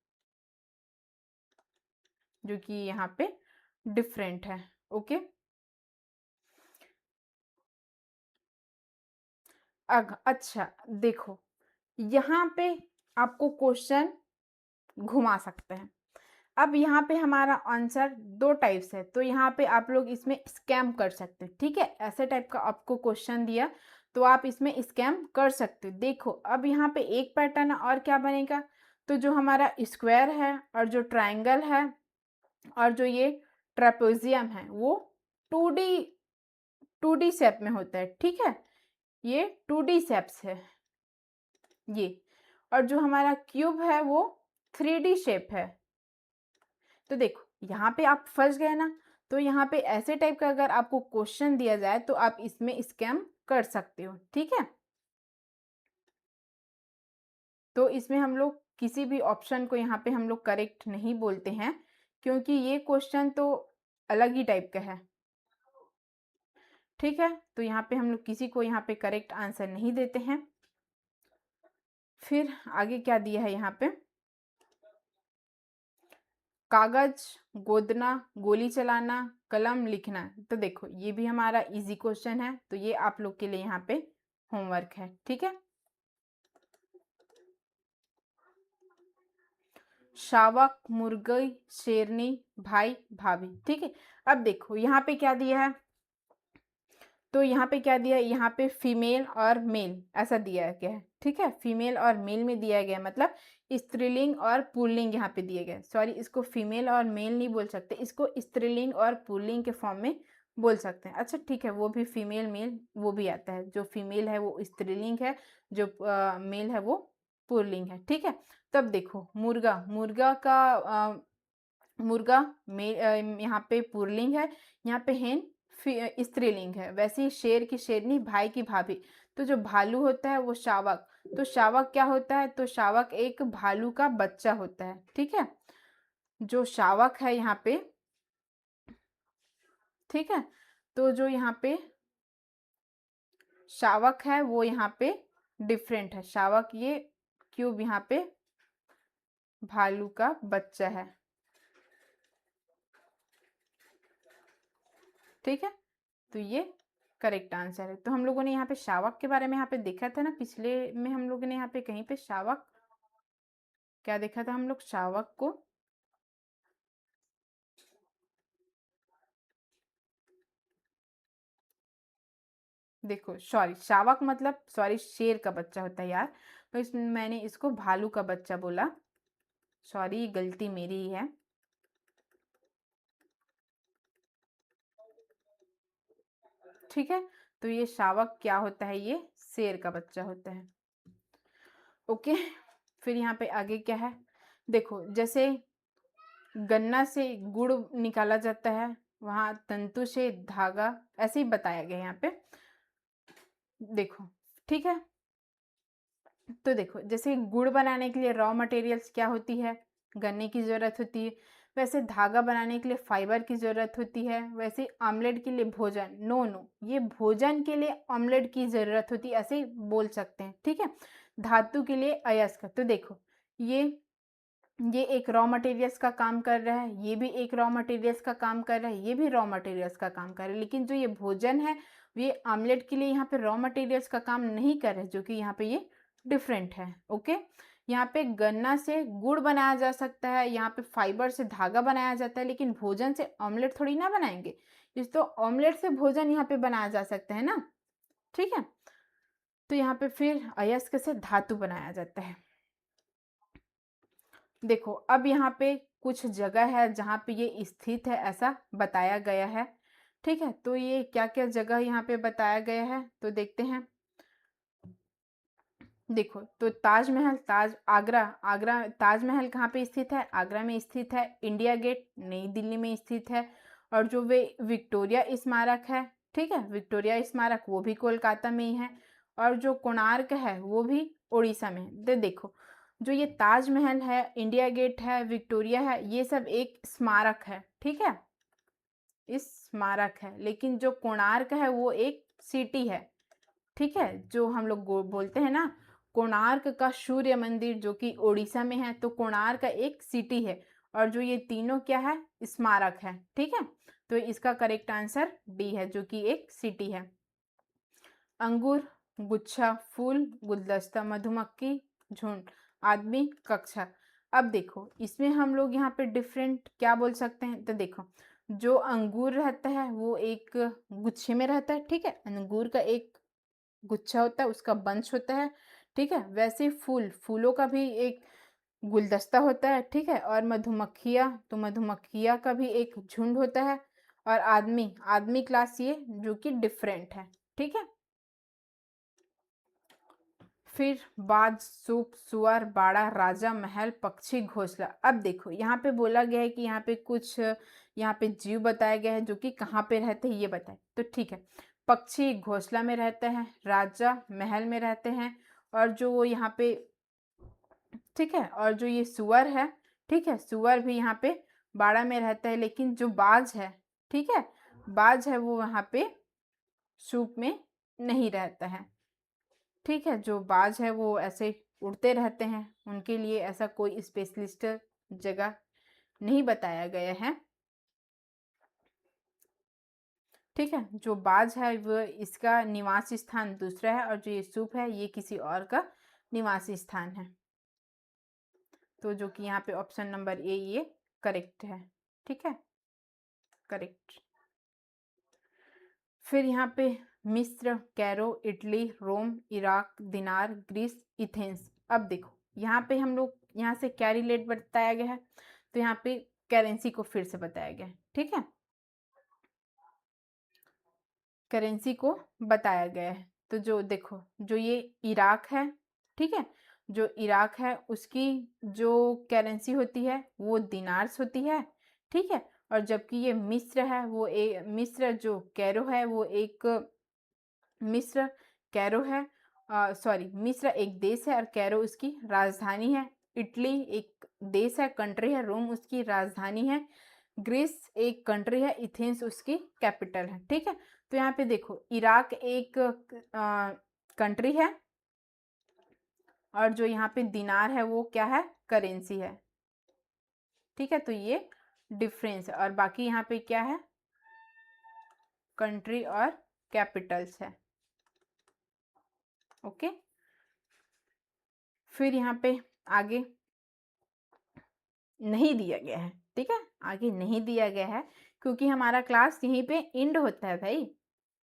जो कि यहाँ पे डिफरेंट है, ओके। अच्छा देखो, यहाँ पे आपको क्वेश्चन घुमा सकते हैं। अब यहाँ पे हमारा आंसर दो टाइप्स है, तो यहाँ पे आप लोग इसमें स्कैम कर सकते हैं, ठीक है। ऐसे टाइप का आपको क्वेश्चन दिया तो आप इसमें स्कैम कर सकते हो। देखो, अब यहाँ पे एक पैटर्न और क्या बनेगा, तो जो हमारा स्क्वायर है और जो ट्रायंगल है और जो ये ट्रेपेजियम है, वो 2D 2D शेप में होता है, ठीक है। ये 2D शेप्स है ये, और जो हमारा क्यूब है वो 3D शेप है। तो देखो, यहाँ पे आप फंस गए ना, तो यहाँ पे ऐसे टाइप का अगर आपको क्वेश्चन दिया जाए तो आप इसमें स्कैम कर सकते हो, ठीक है। तो इसमें हम लोग किसी भी ऑप्शन को यहाँ पे हम लोग करेक्ट नहीं बोलते हैं, क्योंकि ये क्वेश्चन तो अलग ही टाइप का है, ठीक है। तो यहाँ पे हम लोग किसी को यहाँ पे करेक्ट आंसर नहीं देते हैं। फिर आगे क्या दिया है यहाँ पे, कागज गोदना, गोली चलाना, कलम लिखना। तो देखो, ये भी हमारा इजी क्वेश्चन है, तो ये आप लोग के लिए यहाँ पे होमवर्क है, ठीक है। शावक, मुर्गी, शेरनी, भाई, भाभी, ठीक है। अब देखो, यहाँ पे क्या दिया है, तो यहाँ पे क्या दिया है, यहाँ पे फीमेल और मेल ऐसा दिया गया है, ठीक है। फीमेल और मेल में दिया गया, मतलब स्त्रीलिंग और पुल्लिंग यहाँ पे दिए गए। सॉरी, इसको फीमेल और मेल नहीं बोल सकते, इसको स्त्रीलिंग और पुल्लिंग के फॉर्म में बोल सकते हैं। अच्छा ठीक है, वो भी फीमेल मेल वो भी आता है, जो फीमेल है वो स्त्रीलिंग है, जो मेल है वो पुल्लिंग है, ठीक है। तब देखो, मुर्गा, मुर्गा का मुर्गा यहाँ पे पुल्लिंग है, यहाँ पे हेन स्त्रीलिंग है। वैसे ही शेर की शेरनी, भाई की भाभी। तो जो भालू होता है वो शावक, तो शावक क्या होता है, तो शावक एक भालू का बच्चा होता है, ठीक है। जो शावक है यहाँ पे, ठीक है, तो जो यहाँ पे शावक है वो यहाँ पे डिफरेंट है। शावक ये क्यूब यहाँ पे भालू का बच्चा है, ठीक है। तो ये करेक्ट आंसर है। तो हम लोगों ने यहाँ पे शावक के बारे में यहाँ पे देखा था ना, पिछले में हम लोगों ने यहाँ पे कहीं पे शावक क्या देखा था, हम लोग शावक को, देखो सॉरी, शावक मतलब सॉरी शेर का बच्चा होता है यार, तो इस मैंने इसको भालू का बच्चा बोला, सॉरी गलती मेरी ही है, ठीक है। तो ये शावक क्या होता है, ये शेर का बच्चा होता है, ओके। फिर यहाँ पे आगे क्या है, देखो जैसे गन्ना से गुड़ निकाला जाता है, वहाँ तंतु से धागा, ऐसे ही बताया गया यहाँ पे, देखो। ठीक है, तो देखो जैसे गुड़ बनाने के लिए रॉ मटेरियल्स क्या होती है, गन्ने की ज़रूरत होती है। वैसे धागा बनाने के लिए फाइबर की ज़रूरत होती है। वैसे ऑमलेट के लिए भोजन, नो नो, ये भोजन के लिए ऑमलेट की ज़रूरत होती है, ऐसे ही बोल सकते हैं। ठीक है, धातु के लिए अयस्क। तो देखो ये एक रॉ मटेरियल्स का काम कर रहा है, ये भी एक रॉ मटेरियल्स का काम कर रहा है, ये भी रॉ मटेरियल्स का काम कर रहा है। लेकिन जो ये भोजन है, ये ऑमलेट के लिए यहाँ पे रॉ मटेरियल्स का काम नहीं कर रहे, जो कि यहाँ पे ये डिफरेंट है। ओके, यहाँ पे गन्ना से गुड़ बनाया जा सकता है, यहाँ पे फाइबर से धागा बनाया जाता है, लेकिन भोजन से ऑमलेट थोड़ी ना बनाएंगे। इस तो ऑमलेट से भोजन यहाँ पे बनाया जा सकता है ना। ठीक है, तो यहाँ पे फिर अयस्क से धातु बनाया जाता है। देखो अब यहाँ पे कुछ जगह है जहाँ पे ये स्थित है, ऐसा बताया गया है। ठीक है, तो ये क्या क्या जगह यहाँ पे बताया गया है, तो देखते हैं। देखो तो ताजमहल, आगरा, ताजमहल कहाँ पे स्थित है, आगरा में स्थित है। इंडिया गेट नई दिल्ली में स्थित है। और जो वे विक्टोरिया स्मारक है, ठीक है, विक्टोरिया स्मारक वो भी कोलकाता में ही है। और जो कोणार्क है वो भी उड़ीसा में है। तो देखो जो ये ताजमहल है, इंडिया गेट है, विक्टोरिया है, ये सब एक स्मारक है। ठीक है, इस स्मारक है। लेकिन जो कोणार्क है वो एक सिटी है। ठीक है, जो हम लोग बोलते हैं ना कोणार्क का सूर्य मंदिर, जो कि उड़ीसा में है, तो कोणार्क एक सिटी है। और जो ये तीनों क्या है, स्मारक है। ठीक है, तो इसका करेक्ट आंसर डी है, जो कि एक सिटी है। अंगूर, गुच्छा, फूल, गुलदस्ता, मधुमक्खी, झुंड, आदमी, कक्षा। अब देखो इसमें हम लोग यहाँ पे डिफरेंट क्या बोल सकते हैं, तो देखो जो अंगूर रहता है वो एक गुच्छे में रहता है। ठीक है, अंगूर का एक गुच्छा होता है, उसका बंच होता है। ठीक है, वैसे फूलों का भी एक गुलदस्ता होता है। ठीक है, और मधुमक्खियाँ, तो मधुमक्खियाँ का भी एक झुंड होता है। और आदमी क्लास ये जो कि डिफरेंट है। ठीक है, फिर बाज, सूप, सुअर, बाड़ा, राजा, महल, पक्षी, घोंसला। अब देखो यहाँ पे बोला गया है कि यहाँ पे कुछ यहाँ पे जीव बताया गया है जो कि कहाँ पे रहते हैं ये बताए। तो ठीक है, पक्षी घोंसला में रहते हैं, राजा महल में रहते हैं, और जो वो यहाँ पे, ठीक है, और जो ये सुअर है, ठीक है, सुअर भी यहाँ पे बाड़ा में रहता है। लेकिन जो बाज है, ठीक है, बाज है वो यहाँ पे सूप में नहीं रहता है। ठीक है, जो बाज है वो ऐसे उड़ते रहते हैं, उनके लिए ऐसा कोई स्पेशलिस्ट जगह नहीं बताया गया है। ठीक है, जो बाज है वो इसका निवास स्थान दूसरा है, और जो ये सूप है ये किसी और का निवास स्थान है। तो जो कि यहाँ पे ऑप्शन नंबर ए ये करेक्ट है। ठीक है, करेक्ट। फिर यहाँ पे मिस्र, कैरो, इटली, रोम, इराक, दिनार, ग्रीस, एथेंस। अब देखो यहाँ पे हम लोग यहाँ से क्या रिलेट बताया गया है, तो यहाँ पे करेंसी को फिर से बताया गया है। ठीक है, करेंसी को बताया गया है। तो जो देखो जो ये इराक है, ठीक है, जो इराक है उसकी जो करेंसी होती है वो दिनार्स होती है। ठीक है, और जबकि ये मिस्र है वो मिस्र जो कैरो है वो एक मिस्र कैरो है, सॉरी, मिस्र एक देश है और कैरो उसकी राजधानी है। इटली एक देश है, कंट्री है, रोम उसकी राजधानी है। ग्रीस एक कंट्री है, एथेंस उसकी कैपिटल है। ठीक है, तो यहाँ पे देखो इराक एक कंट्री है, और जो यहाँ पे दिनार है वो क्या है, करेंसी है। ठीक है, तो ये डिफरेंस है, और बाकी यहाँ पे क्या है, कंट्री और कैपिटल्स है। ओके, फिर यहाँ पे आगे नहीं दिया गया है। ठीक है, आगे नहीं दिया गया है क्योंकि हमारा क्लास यहीं पे एंड होता है भाई,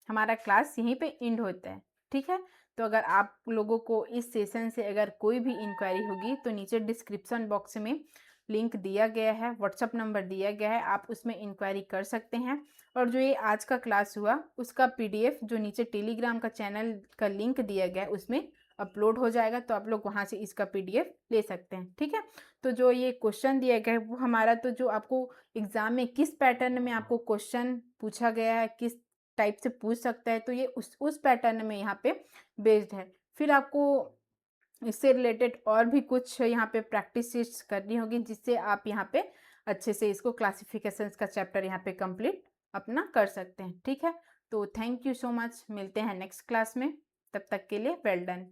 हमारा क्लास यहीं पे एंड होता है। ठीक है, तो अगर आप लोगों को इस सेशन से अगर कोई भी इंक्वायरी होगी तो नीचे डिस्क्रिप्शन बॉक्स में लिंक दिया गया है, व्हाट्सअप नंबर दिया गया है, आप उसमें इंक्वायरी कर सकते हैं। और जो ये आज का क्लास हुआ उसका PDF जो नीचे टेलीग्राम का चैनल का लिंक दिया गया है उसमें अपलोड हो जाएगा, तो आप लोग वहाँ से इसका PDF ले सकते हैं। ठीक है, तो जो ये क्वेश्चन दिया गया है वो हमारा, तो जो आपको एग्जाम में किस पैटर्न में आपको क्वेश्चन पूछा गया है, किस टाइप से पूछ सकता है, तो ये उस पैटर्न में यहाँ पे बेस्ड है। फिर आपको इससे रिलेटेड और भी कुछ यहाँ पे प्रैक्टिस करनी होगी, जिससे आप यहाँ पे अच्छे से इसको क्लासिफिकेशंस का चैप्टर यहाँ पे कंप्लीट अपना कर सकते हैं। ठीक है, तो थैंक यू सो मच, मिलते हैं नेक्स्ट क्लास में, तब तक के लिए वेल डन।